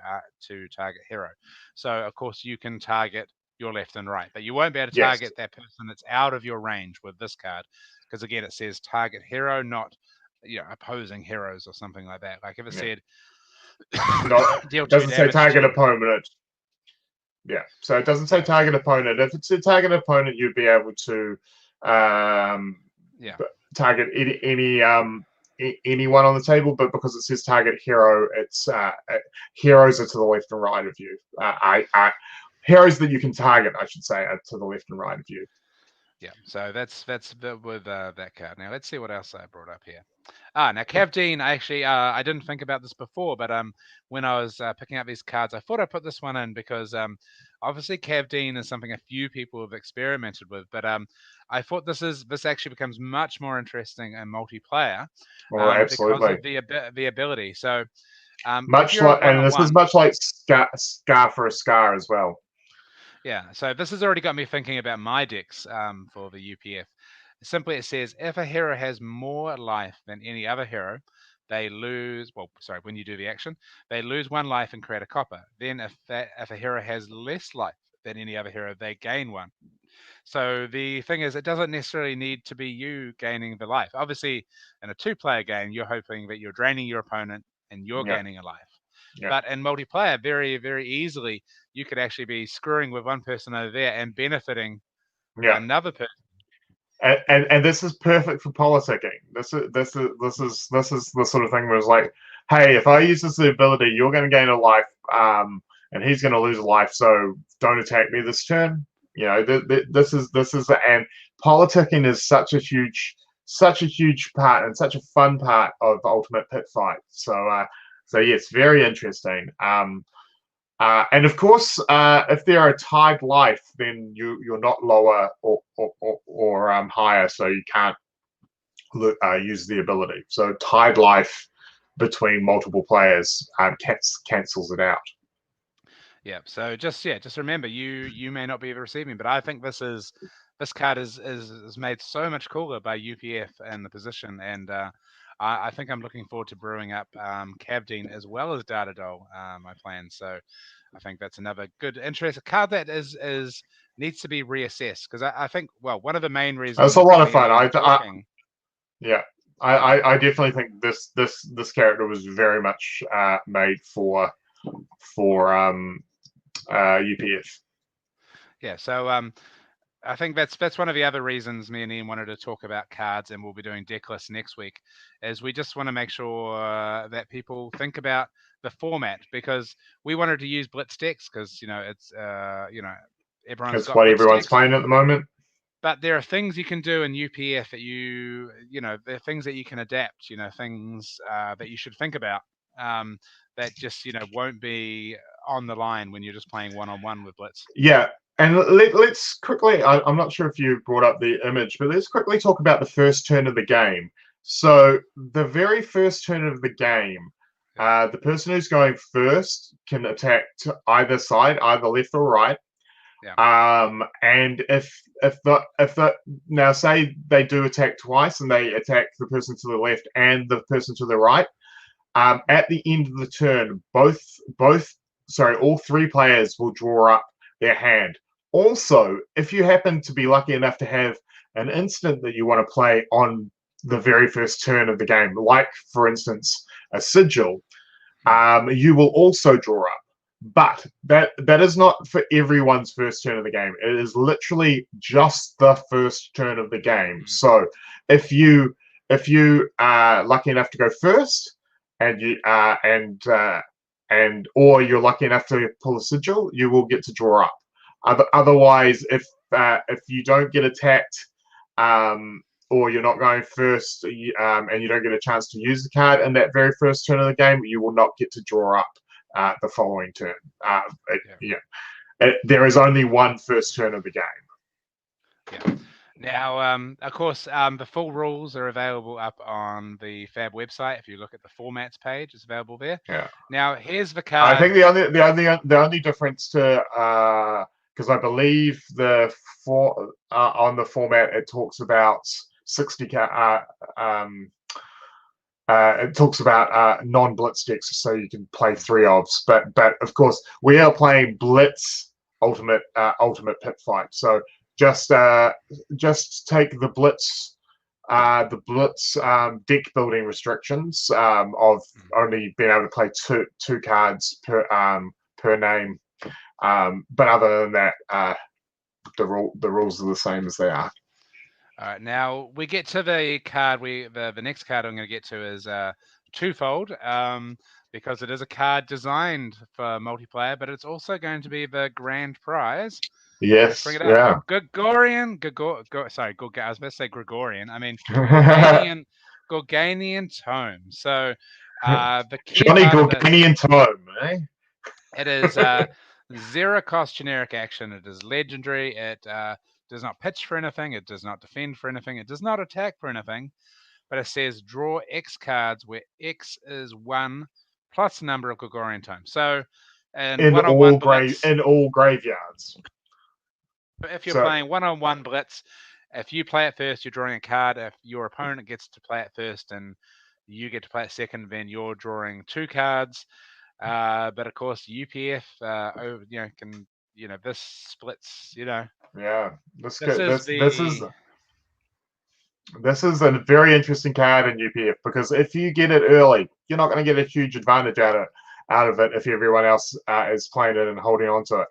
to target hero. So of course you can target your left and right, but you won't be able to target that person that's out of your range with this card, because again, it says target hero, not opposing heroes or something like that. Like if it said deal 2 doesn't say damage target opponent. Yeah, so it doesn't say target opponent. If it's a target opponent, you'd be able to target anyone on the table, but because it says target hero, it's heroes are to the left and right of you. Heroes that you can target, I should say, are to the left and right of you. Yeah, so that's with that card. Now let's see what else I brought up here. Now Cav Dean, I didn't think about this before, but when I was picking up these cards, I thought I'd put this one in because obviously Cav Dean is something a few people have experimented with, but I thought this actually becomes much more interesting in multiplayer because of the ability. So much like, and this is much like Scar for a Scar as well. Yeah, so this has already got me thinking about my decks for the UPF. Simply, it says if a hero has more life than any other hero, they lose. When you do the action, they lose 1 life and create a copper. Then, if a hero has less life than any other hero, they gain 1. So the thing is, it doesn't necessarily need to be you gaining the life. Obviously, in a 2-player game, you're hoping that you're draining your opponent and you're gaining a life. Yeah. But in multiplayer, very, very easily, you could actually be screwing with one person over there and benefiting Yeah. another person. And this is perfect for politicking. This is the sort of thing where it's like, hey, if I use this ability, you're going to gain a life, and he's going to lose a life. So don't attack me this turn. You know, this is and politicking is such a huge part and such a fun part of Ultimate Pit Fight. So yes, very interesting. And of course, if there are tied life, then you're not lower or higher, so you can't use the ability. So tied life between multiple players cancels it out. Yeah. So just remember, you may not be receiving, but I think this card is made so much cooler by UPF and the position, and I think I'm looking forward to brewing up Cavdine as well as Data Doll, my plan. So I think that's another good interest. A card that is needs to be reassessed, because I think, well, one of the main It's a reasons lot of me and fun. Ian were talking. Yeah, I definitely think this character was very much made for UPF. Yeah. So I think that's one of the other reasons me and Ian wanted to talk about cards, and we'll be doing deck lists next week, is we just want to make sure that people think about the format, because we wanted to use blitz decks because it's everyone's That's got what blitz everyone's decks, playing at the moment. but there are things you can do in UPF that there are things that you can adapt, things that you should think about, that just won't be on the line when you're just playing one-on-one with blitz. Yeah, and let's quickly, I'm not sure if you brought up the image, but let's quickly talk about the first turn of the game. So the very first turn of the game, the person who's going first can attack to either side, either left or right. Yeah. And if the now say they do attack twice and they attack the person to the left and the person to the right, at the end of the turn, all three players will draw up their hand. Also, if you happen to be lucky enough to have an instant that you want to play on the very first turn of the game, like for instance a sigil, you will also draw up. But that is not for everyone's first turn of the game. It is literally just the first turn of the game. So if you are lucky enough to go first, and or you're lucky enough to pull a sigil, you will get to draw up. Otherwise, if you don't get attacked, or you're not going first, and you don't get a chance to use the card in that very first turn of the game, you will not get to draw up the following turn. There is only one first turn of the game. Yeah. Now, of course, the full rules are available up on the Fab website. If you look at the formats page, it's available there. Yeah. Now, here's the card. I think the only difference to because I believe on the format it talks about 60 it talks about non-blitz decks, so you can play 3 ofs. But of course, we are playing blitz ultimate pit fight. So just take the blitz deck building restrictions of only being able to play two cards per name. But other than that, the rules are the same as they are. All right, now we get to the card. The next card I'm going to get to is twofold, because it is a card designed for multiplayer, but it's also going to be the grand prize. Yes, bring it up. Yeah. Gregorian. I was about to say Gregorian. I mean Gorganian Tome. So the key Johnny part Gorganian Tome, eh? It is zero cost generic action. It is legendary. It does not pitch for anything. It does not defend for anything. It does not attack for anything. But it says draw X cards where X is 1 plus the number of Gregorian Tomes. So in all graveyards. If you're playing one-on-one blitz, if you play it first, you're drawing a card. If your opponent gets to play it first and you get to play it second, then you're drawing 2 cards. But of course, UPF can this splits. Yeah, this is a very interesting card in UPF, because if you get it early, you're not going to get a huge advantage out of it. out of it if everyone else is playing it and holding on to it.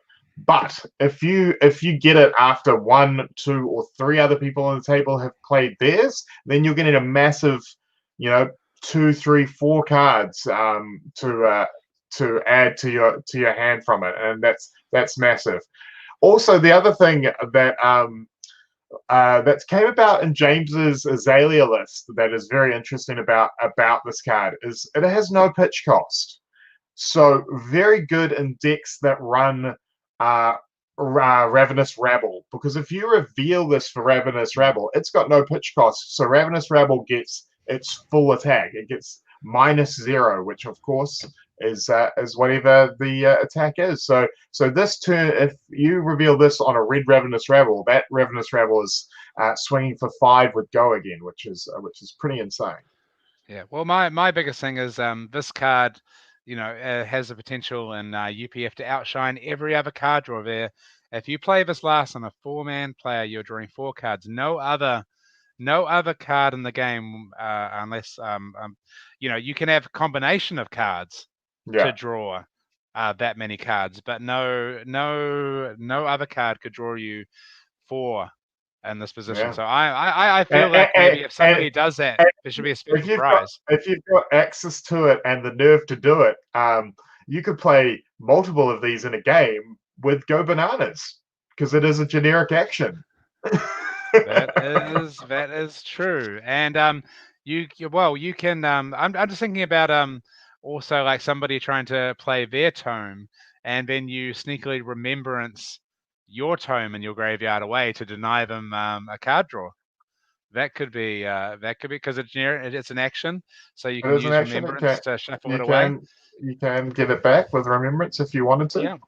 But if you get it after 1, 2, or 3 other people on the table have played theirs, then you're getting a massive, 2, 3, 4 cards to add to your hand from it, and that's massive. Also, the other thing that came about in James's Azalea list that is very interesting about this card is it has no pitch cost. So very good in decks that run Ravenous Rabble, because if you reveal this for Ravenous Rabble, it's got no pitch cost. So Ravenous Rabble gets its full attack. It gets -0, which of course is whatever the attack is. So this turn, if you reveal this on a red Ravenous Rabble, that Ravenous Rabble is swinging for 5 with go again, which is pretty insane. Yeah. Well, my biggest thing is this card, has the potential in UPF to outshine every other card draw there. If you play this last on a 4-man player, you're drawing 4 cards. No other card in the game, unless you can have a combination of cards to draw that many cards, but no other card could draw you 4 in this position. Yeah. So I feel like maybe if somebody does that, there should be a special prize. If you've got access to it and the nerve to do it, you could play multiple of these in a game with Go Bananas, because it is a generic action. That is true. And you can I'm just thinking about also like somebody trying to play their tome, and then you sneakily remembrance your tome in your graveyard away to deny them a card draw. That could be because it's an action, so you can use remembrance to shuffle it away. You can get it back with remembrance if you wanted to. Yeah.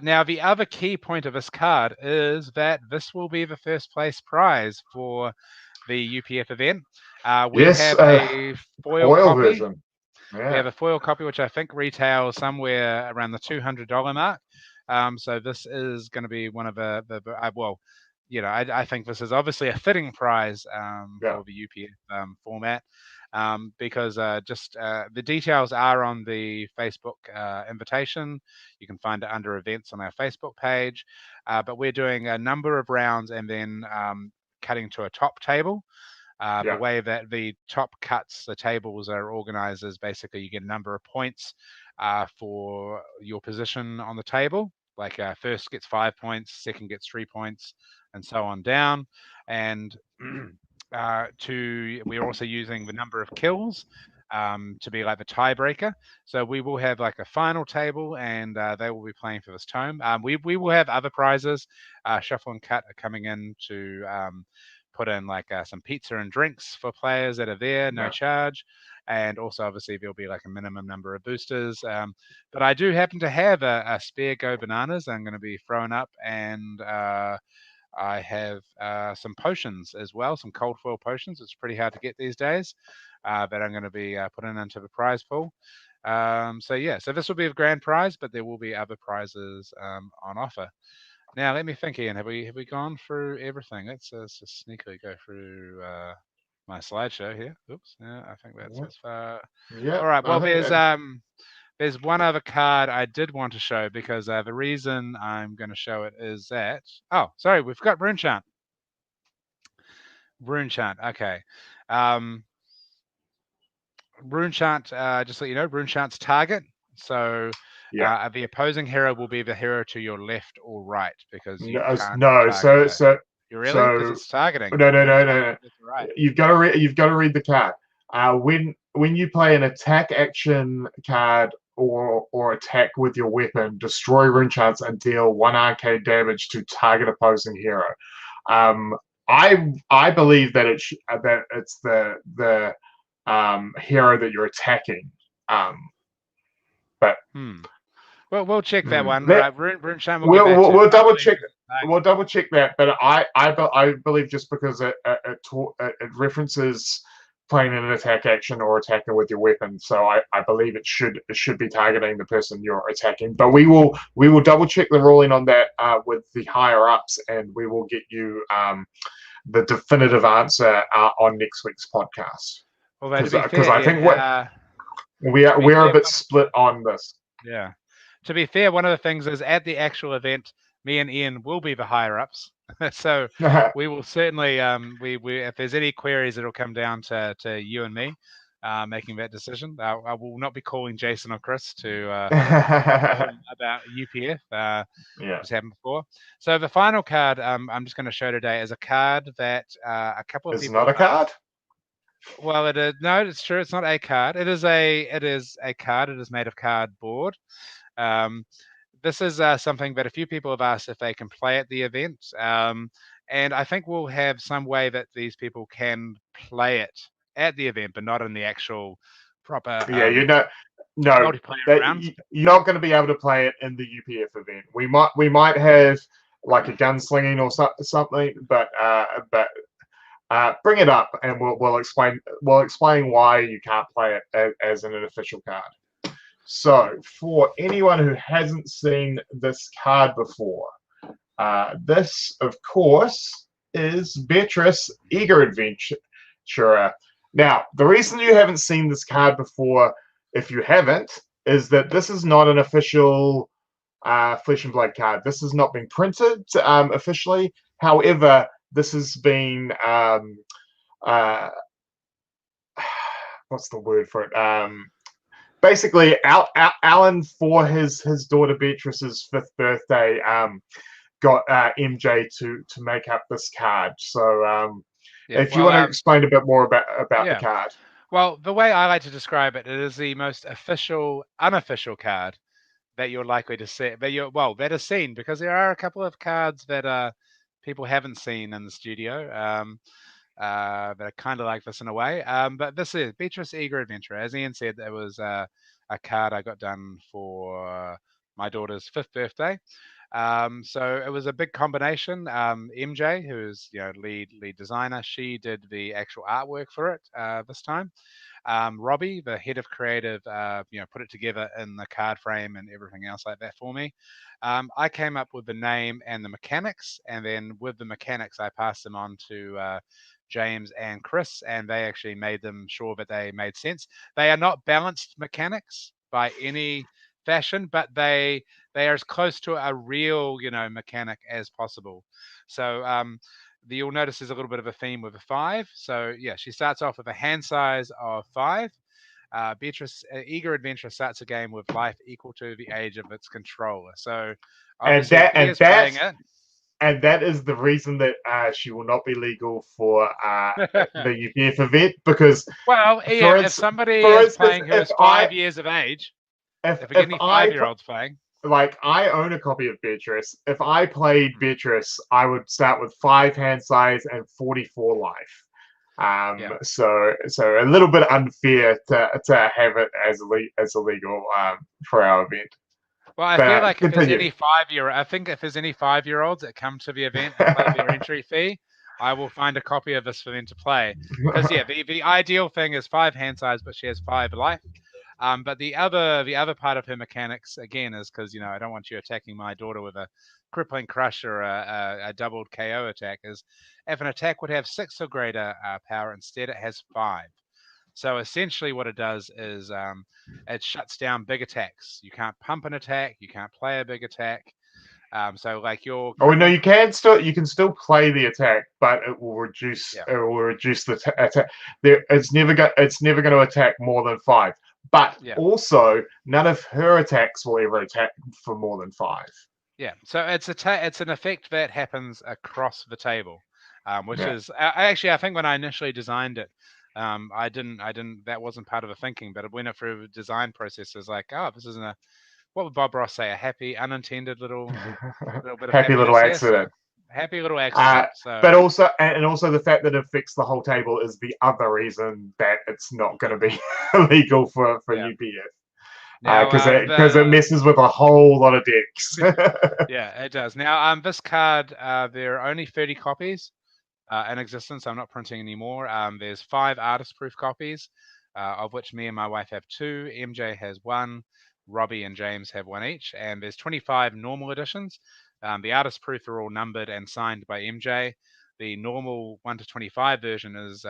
Now, the other key point of this card is that this will be the first place prize for the UPF event. We have a foil copy. Version. Yeah. We have a foil copy, which I think retails somewhere around the $200 mark. So this is going to be one of I think this is obviously a fitting prize for the UPF format. Because the details are on the Facebook invitation. You can find it under events on our Facebook page. But we're doing a number of rounds and then cutting to a top table. The way that the top cuts, the tables are organized is basically you get a number of points for your position on the table. Like first gets 5 points, second gets 3 points, and so on down. And we're also using the number of kills to be like the tiebreaker. So we will have like a final table, and they will be playing for this tome. We will have other prizes. Shuffle and Cut are coming in to put in like some pizza and drinks for players that are there, no charge. And also, obviously, there'll be like a minimum number of boosters. But I do happen to have a spare Go Bananas I'm going to be throwing up, and I have some potions as well, some cold foil potions. It's pretty hard to get these days, that I'm going to be putting into the prize pool. So this will be a grand prize, but there will be other prizes on offer. Now, let me think, Ian. Have we gone through everything? Let's just sneakily go through my slideshow here. Oops. Yeah, I think that's as far. Yeah. All right. Well, there's one other card I did want to show, because the reason I'm going to show it is that... Oh, sorry, we've got Rune Chant. Rune Chant, okay. Rune Chant, just to let you know, Rune Chant's target. So the opposing hero will be the hero to your left or right, because you can't target you really? Because it's targeting. No. Right. You've got to read the card. When you play an attack action card or attack with your weapon, destroy Rune Chants and deal 1 arcade damage to target opposing hero. I believe that it's the hero that you're attacking. But well, we'll check that one. Rune Chant. We'll double check. We'll double check that. But I believe just because it references playing an attack action or attacking with your weapon, so I believe it should be targeting the person you're attacking. But we will double check the ruling on that with the higher ups, and we will get you the definitive answer on next week's podcast. Well, because I think We To be are a fair, bit split on this. yeah. To be fair, one of the things is at the actual event, me and Ian will be the higher ups, so we will certainly we if there's any queries, it'll come down to you and me making that decision. I will not be calling Jason or Chris to tell them about UPF. Yeah, It's happened before. So the final card I'm just going to show today is a card that a couple of it's people not a have card. asked. Well, it is no, it's true. It's not a card. It is a card. It is made of cardboard. Um, this is something that a few people have asked if they can play at the event, and I think we'll have some way that these people can play it at the event, but not in the actual proper Yeah, no, multiplayer that rounds. you're not going to be able to play it in the UPF event. We might have like a gunslinging or something, but bring it up and we'll explain why you can't play it as an official card. So, for anyone who hasn't seen this card before, this, of course, is Beatrice, Eager Adventurer. Now, the reason you haven't seen this card before, if you haven't, is that this is not an official Flesh and Blood card. This has not been printed officially. However, this has been what's the word for it? Basically, Alan, for his daughter Beatrice's 5th birthday, got MJ to make up this card. So, if you want to explain a bit more about the card. Well, the way I like to describe it, it is the most unofficial card that you're likely to see. That is seen, because there are a couple of cards that people haven't seen in the studio. That are kind of like this in a way. But this is Beatrice Eager Adventure. As Ian said, it was a card I got done for my daughter's 5th birthday. So it was a big combination. MJ, who's lead designer, she did the actual artwork for it this time. Robbie, the head of creative, put it together in the card frame and everything else like that for me. I came up with the name and the mechanics, and then with the mechanics, I passed them on to James and Chris, and they actually made them sure that they made sense. They are not balanced mechanics by any fashion, but they are as close to a real, mechanic as possible. So you'll notice there's a little bit of a theme with a 5. So yeah, she starts off with a hand size of 5. Beatrice Eager Adventure starts a game with life equal to the age of its controller. So obviously, playing it. And that is the reason that she will not be legal for the UPF event, because Ian, if somebody is playing who is 5 years of age, if any 5-year-olds playing, like, I own a copy of Beatrice. If I played Beatrice, I would start with 5 hand size and 44 life. So a little bit unfair to have it as illegal for our event. Well, I feel like if there's any 5-year-olds that come to the event and play their entry fee, I will find a copy of this for them to play. Because the ideal thing is 5 hand size, but she has 5 life. But the other part of her mechanics, again, is because I don't want you attacking my daughter with a crippling crush or a doubled KO attack. Is if an attack would have 6 or greater power, instead it has 5. So essentially, what it does is it shuts down big attacks. You can't pump an attack. You can't play a big attack. So like your. Oh no, you can still play the attack, but it will reduce. It will reduce the attack. It's never going to attack more than 5. But also, none of her attacks will ever attack for more than 5. Yeah. So it's an effect that happens across the table, which is I think when I initially designed it. I didn't. That wasn't part of the thinking, but when it through the design process, is like, oh, this isn't what would Bob Ross say? A happy, unintended little bit of happy little accident. Happy little accident. But also the fact that it affects the whole table is the other reason that it's not going to be illegal for UPF. Because it messes with a whole lot of decks. Yeah, it does. Now, this card, there are only 30 copies. In existence. I'm not printing anymore. There's 5 artist-proof copies, of which me and my wife have 2. MJ has 1. Robbie and James have 1 each. And there's 25 normal editions. The artist-proof are all numbered and signed by MJ. The normal 1 to 25 version is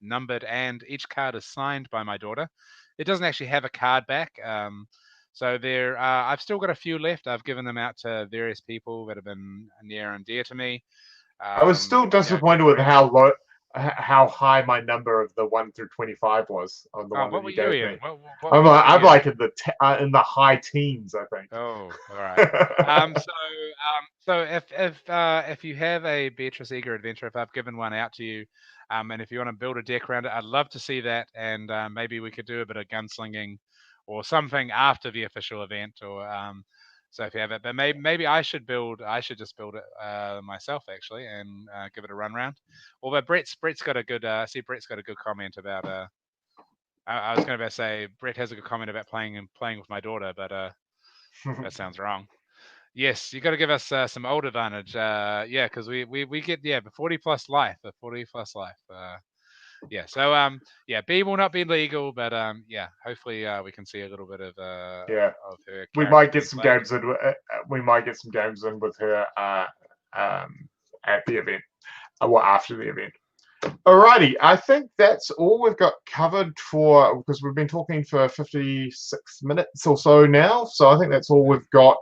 numbered, and each card is signed by my daughter. it doesn't actually have a card back. So there, I've still got a few left. I've given them out to various people that have been near and dear to me. I was still Good disappointed with friends. how high my number of the 1 through 25 was on the Oh, one what that were you you gave in? me. What was the I'm like in the high teens, I think. Oh, all right. So if you have a Beatrice Eager adventure, if I've given one out to you, and if you want to build a deck around it, I'd love to see that, and maybe we could do a bit of gunslinging or something after the official event, or so if you have it. But maybe I should just build it myself actually, and give it a run round. Although Brett's got a good I see Brett's got a good comment about I was going to say Brett has a good comment about playing with my daughter, but that sounds wrong. Yes, you got to give us some old advantage. Yeah, because we get the 40 plus life, the 40 plus life. Yeah, so yeah, B will not be legal, but yeah, hopefully we can see a little bit Yeah, of her we character might get being some played. games in. We might get some games in with her at the event, or after the event. Alrighty, I think that's all we've got covered for, because we've been talking for 56 minutes or so now. So I think that's all we've got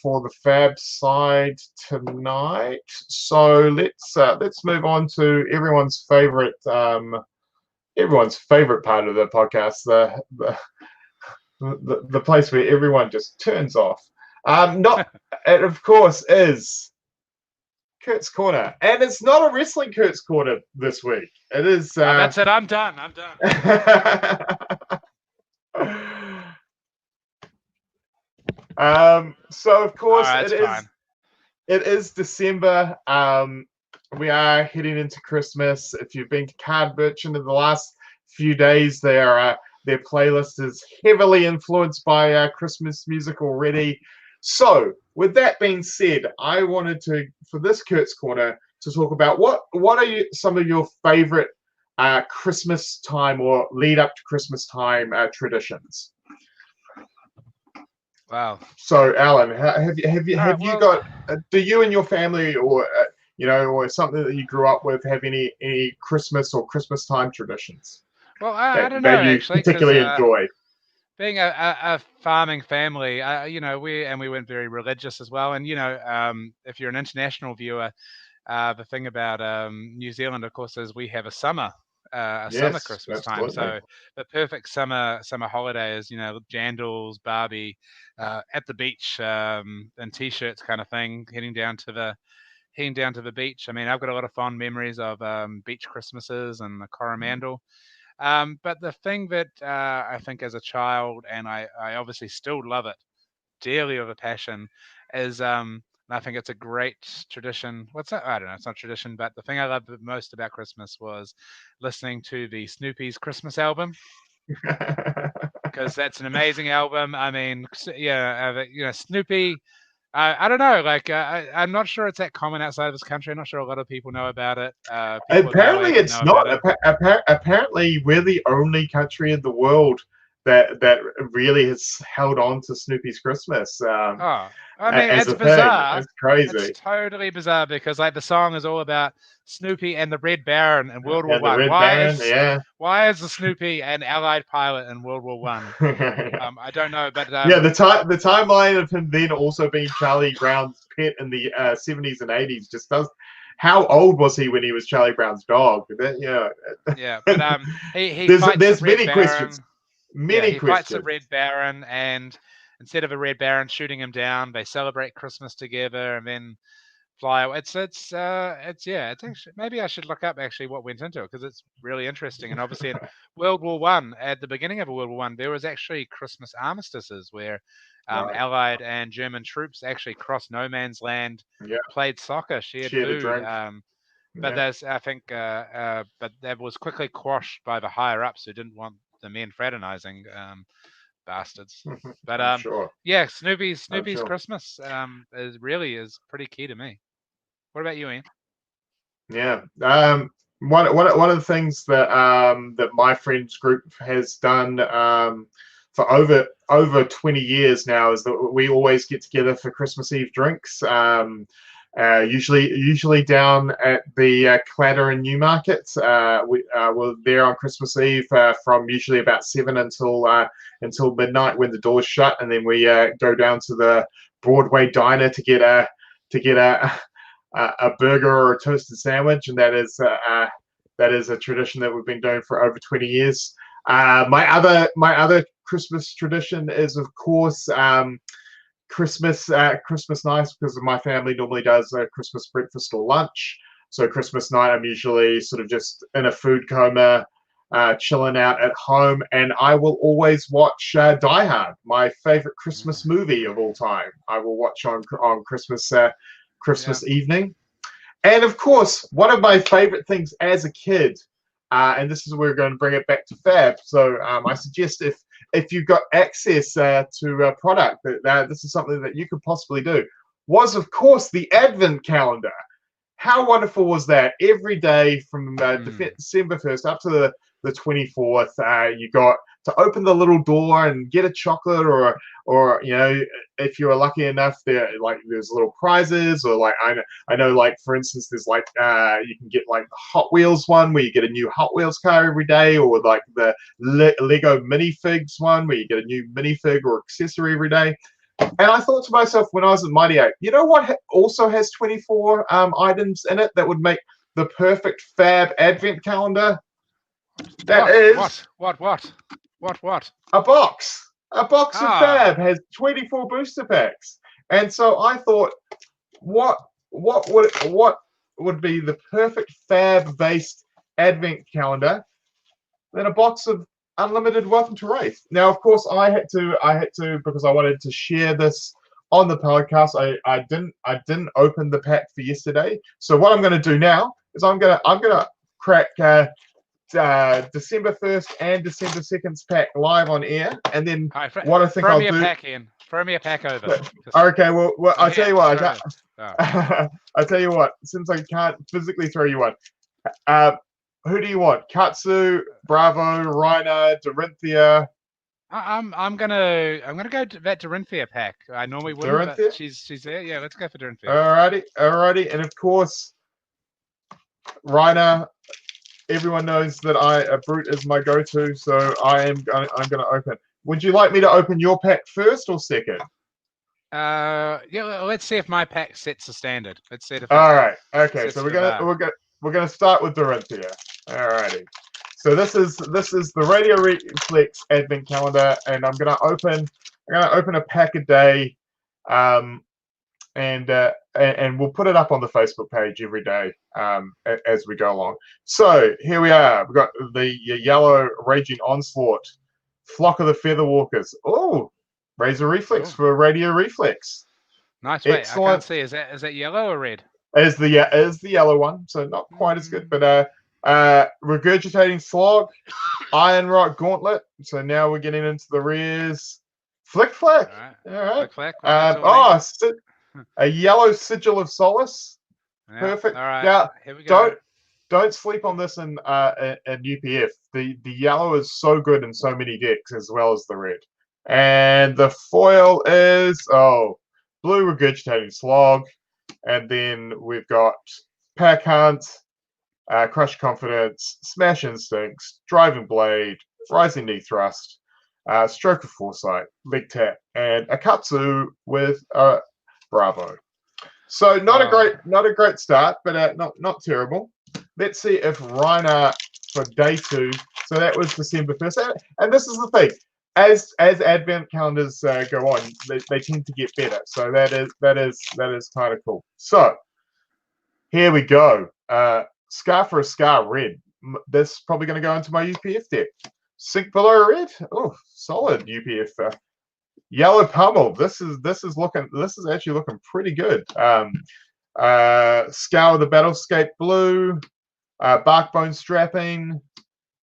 for the Fab side tonight. So let's move on to everyone's favorite part of the podcast, the place where everyone just turns off. Not it of course is Kurt's Corner, and it's not a wrestling Kurt's Corner this week. It is. That's it. I'm done. I'm done. So of course All right, fine. It is December. We are heading into Christmas. If you've been to Card Merchant in the last few days, their playlist is heavily influenced by Christmas music already. So, with that being said, I wanted to, for this Kurt's Corner, to talk about what are some of your favorite Christmas time or lead up to Christmas time traditions. Wow. So, Alan, have you Well, got? Do you and your family, or or something that you grew up with, have any Christmas or Christmas time traditions well, I don't know that you actually, because particularly enjoy? being a farming family, we weren't very religious as well, and if you're an international viewer, the thing about New Zealand, of course, is we have a summer Yes, Christmas time. absolutely. So the perfect summer holiday is jandals, Barbie, at the beach, in t-shirts kind of thing, heading down to the beach. I mean, I've got a lot of fond memories of beach Christmases and the Coromandel. But the thing that I think as a child, and I obviously still love it dearly with a passion, is and I think it's a great tradition. What's that? I don't know. It's not tradition, but the thing I loved the most about Christmas was listening to the Snoopy's Christmas album, because that's an amazing album. I mean, yeah, Snoopy. I don't know. Like, I'm not sure it's that common outside of this country. I'm not sure a lot of people know about it. People of our Apparently, age know it's about not. it. Apparently, we're the only country in the world that really has held on to Snoopy's Christmas Oh, I mean, as it's a thing. bizarre. It's It's crazy. totally bizarre because like the song is all about Snoopy and the Red Baron in World War And the One. Red Baron, yeah. Why is the Snoopy an Allied pilot in World War One? I don't know, but Yeah, the timeline of him then also being Charlie Brown's pet in the 70s and 80s just does. How old was he when he was Charlie Brown's dog? yeah, but he fights the there's Red many questions, Baron. Yeah, many he fights the questions. Red Baron, and instead of a Red Baron shooting him down, they celebrate Christmas together, and then fly. It's yeah. It's actually maybe I should look up actually what went into it because it's really interesting. And obviously in World War One, at the beginning of World War One, there was actually Christmas armistices where Right. Allied and German troops actually crossed no man's land, Yeah. played soccer, shared Shared a food. drink. But Yeah. there's I think but that was quickly quashed by the higher ups who didn't want the men fraternizing. Bastards. But I'm sure. yeah, I'm Snoopy's sure. Christmas is pretty key to me. What about you, Ian? Yeah. One of the things that that my friends group has done for over 20 years now is that we always get together for Christmas Eve drinks. Usually down at the Clatter in Newmarket. We're there on Christmas Eve from usually about 7 until midnight when the doors shut, and then we go down to the Broadway diner to get a burger or a toasted sandwich, and that is a tradition that we've been doing for over 20 years. My other Christmas tradition is, of course, Christmas night, because my family normally does a Christmas breakfast or lunch. So Christmas night, I'm usually sort of just in a food coma, chilling out at home, and I will always watch Die Hard, my favorite Christmas movie of all time. I will watch on Christmas evening. And of course, one of my favorite things as a kid, and this is where we're going to bring it back to Fab. So I suggest if you've got access to a product, that this is something that you could possibly do, was of course the Advent calendar. How wonderful was that? Every day from December 1st up to the 24th, you got to open the little door and get a chocolate, or you know, if you were lucky enough, there's little prizes, or like I know like, for instance, there's like you can get like the Hot Wheels one where you get a new Hot Wheels car every day, or like the Lego minifigs one where you get a new minifig or accessory every day. And I thought to myself when I was at Mighty Ape, you know what also has 24 items in it that would make the perfect Fab Advent calendar? That is what? A box. A box of Fab has 24 booster packs. And so I thought, what would be the perfect Fab-based Advent calendar than a box of unlimited Welcome to Wraith? Now, of course, I had to because I wanted to share this on the podcast. I didn't open the pack for yesterday. So what I'm going to do now is I'm gonna crack December 1st and December 2nd's pack live on air, and then what I think I'll do. Throw me a pack over. Okay, well I'll tell you what. I'll tell you what. Since I can't physically throw you one, who do you want? Katsu, Bravo, Reina, Dorinthia. I'm gonna go to that Dorinthia pack. I normally wouldn't, but she's there. Yeah, let's go for Dorinthia. Alrighty, and of course, Reina. Everyone knows that a Brute is my go-to, so I'm going to open. Would you like me to open your pack first or second? Yeah. Let's see if my pack sets the standard. Let's see if. All right. Okay. So we're gonna start with Dorinthia. Alrighty. So this is the Radio Reflex Advent calendar, and I'm gonna open a pack a day, and we'll put it up on the Facebook page every day as we go along. So here we are. We've got the yellow Raging Onslaught, Flock of the Featherwalkers. Oh, Razor Reflex for Radio Reflex. Nice. Wait, excellent. I can't see. Is that yellow or red? Is the yellow one, so not quite as good. But Regurgitating Slog, Iron Rock Gauntlet. So now we're getting into the rares. Flick Flack. All right. Flick Flack. A yellow Sigil of Solace. Yeah, perfect. All right. Now, here we go. Don't sleep on this in UPF. The yellow is so good in so many decks as well as the red. And the foil is blue Regurgitating Slog, and then we've got Pack Hunt, Crush Confidence, Smash Instincts, Driving Blade, Rising Knee Thrust, Stroke of Foresight, Big Tap, and a Katsu with Bravo. So not a great start, but not terrible. Let's see if Reina for day 2. So that was December 1st, and this is the thing. As Advent calendars go on, they tend to get better. So that is kind of cool. So here we go. Scar for a Scar red. This is probably going to go into my UPF deck. Sink Below red. Oh, solid UPF. Yellow Pummel. This is actually looking pretty good. Scour the Battlescape blue. Barkbone Strapping.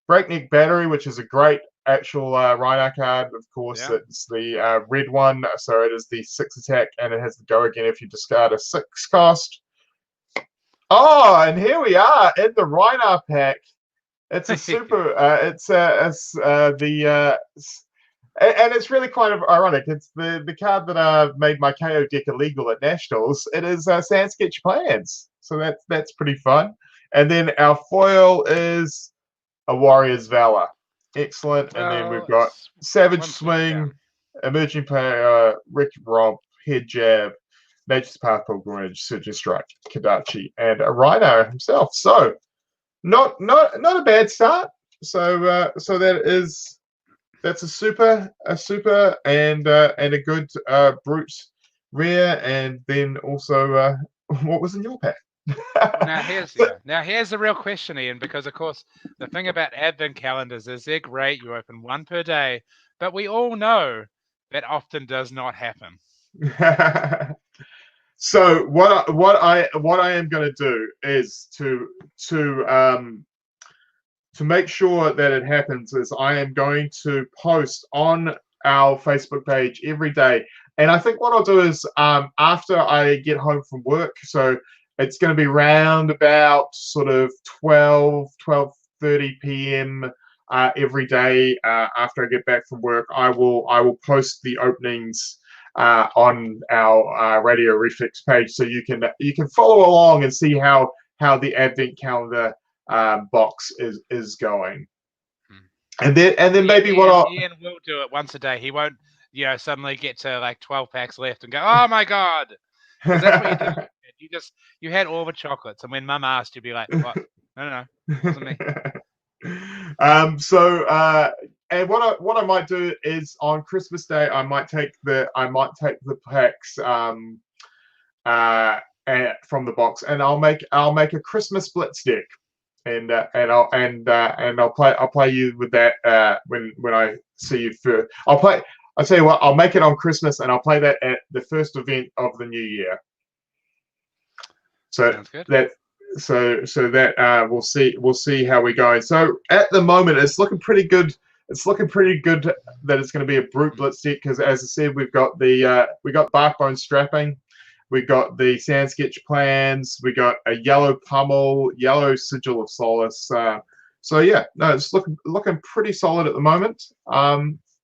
Breakneck Battery, which is a great actual Rhino card. Of course, it's the red one, so it is the 6 attack, and it has to go again if you discard a 6 cost. Oh, and here we are in the Rhino pack. It's a super. It's the And it's really kind of ironic. It's the card that made my KO deck illegal at Nationals. It is Sand Sketch Plans, so that's pretty fun. And then our foil is a Warrior's Valor, excellent. And then we've Well, got it's Savage one step Swing, down. Emerging Player, Wreck Romp, Head Jab, Nature's Path Pilgrimage, Surging Strike, Kadachi, and a Rhino himself. So not a bad start. So so that's a super, and a good brute rare, and then also what was in your pack? Now here's the real question, Ian, because of course the thing about advent calendars is they're great. You open one per day, but we all know that often does not happen. So what I am going to do is to make sure that it happens is I am going to post on our Facebook page every day. And I think what I'll do is after I get home from work, so it's going to be round about sort of 12:30 p.m. Every day after I get back from work, I will post the openings on our Radio Reflex page, so you can follow along and see how the advent calendar box is going. And then maybe Ian will do it once a day. He won't, suddenly get to like 12 packs left and go, oh my god, because that's what you did. You had all the chocolates, and when Mum asked, you'd be like, what? No, it wasn't me. And what I might do is on Christmas Day I might take the packs from the box, and I'll make a Christmas Blitz deck, and I'll play you with that when I see you for I'll tell you what, I'll make it on Christmas, and I'll play that at the first event of the new year. So sounds good. We'll see how we're going. So at the moment, it's looking pretty good. It's looking pretty good that it's going to be a brute blitz deck, because, as I said, we've got Barkbone Strapping, we've got the Sand Sketch Plans, we got a yellow Pummel, yellow Sigil of Solace. So yeah, no, it's looking pretty solid at the moment.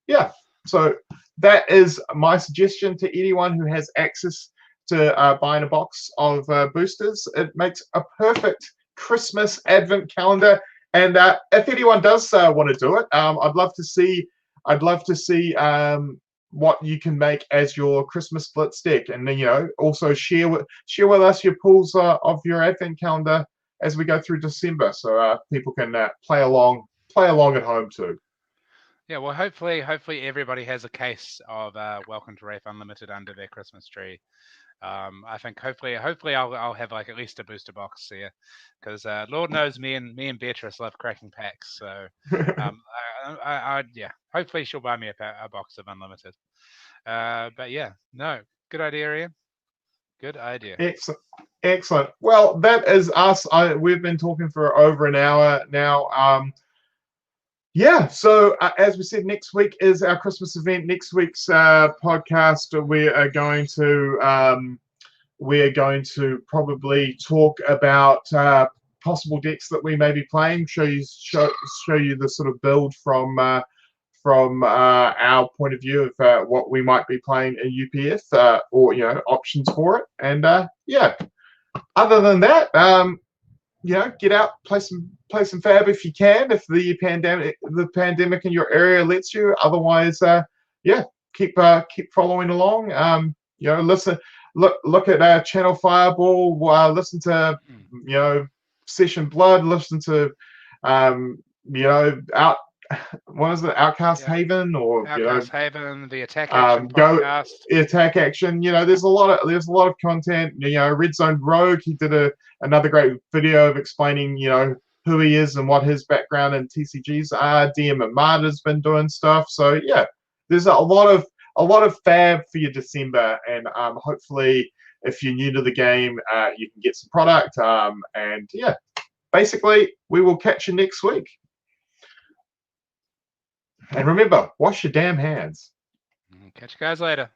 Yeah, so that is my suggestion to anyone who has access to buying a box of boosters. It makes a perfect Christmas advent calendar. And if anyone does want to do it, I'd love to see what you can make as your Christmas Blitz deck, and then also share with us your pulls of your advent calendar as we go through December, so people can play along at home too. Yeah, well, hopefully everybody has a case of Welcome to Rafe Unlimited under their Christmas tree. I think hopefully I'll have like at least a booster box here, because Lord knows me and Beatrice love cracking packs. So hopefully she'll buy me a box of Unlimited. But yeah, no, good idea, Ian. Good idea. Excellent. Well, that is us. We've been talking for over an hour now. Yeah, so as we said, next week is our Christmas event. Next week's podcast, we are going to probably talk about possible decks that we may be playing. Show you the sort of build from our point of view of what we might be playing in UPF, or options for it. And yeah, other than that, get out, play some Fab if you can, if the pandemic in your area lets you. Otherwise, keep following along. Listen, look at Channel Fireball. Listen to Session Blood. Listen to what is it, Outcast Haven, or Outcast Haven, the Attack Action podcast. Attack Action. There's a lot of content. Red Zone Rogue, he did another great video of explaining who he is and what his background and TCGs are. DM Amada's been doing stuff. So yeah, there's a lot of Fab for your December, and hopefully if you're new to the game, you can get some product. And yeah, basically we will catch you next week. And remember, wash your damn hands. Catch you guys later.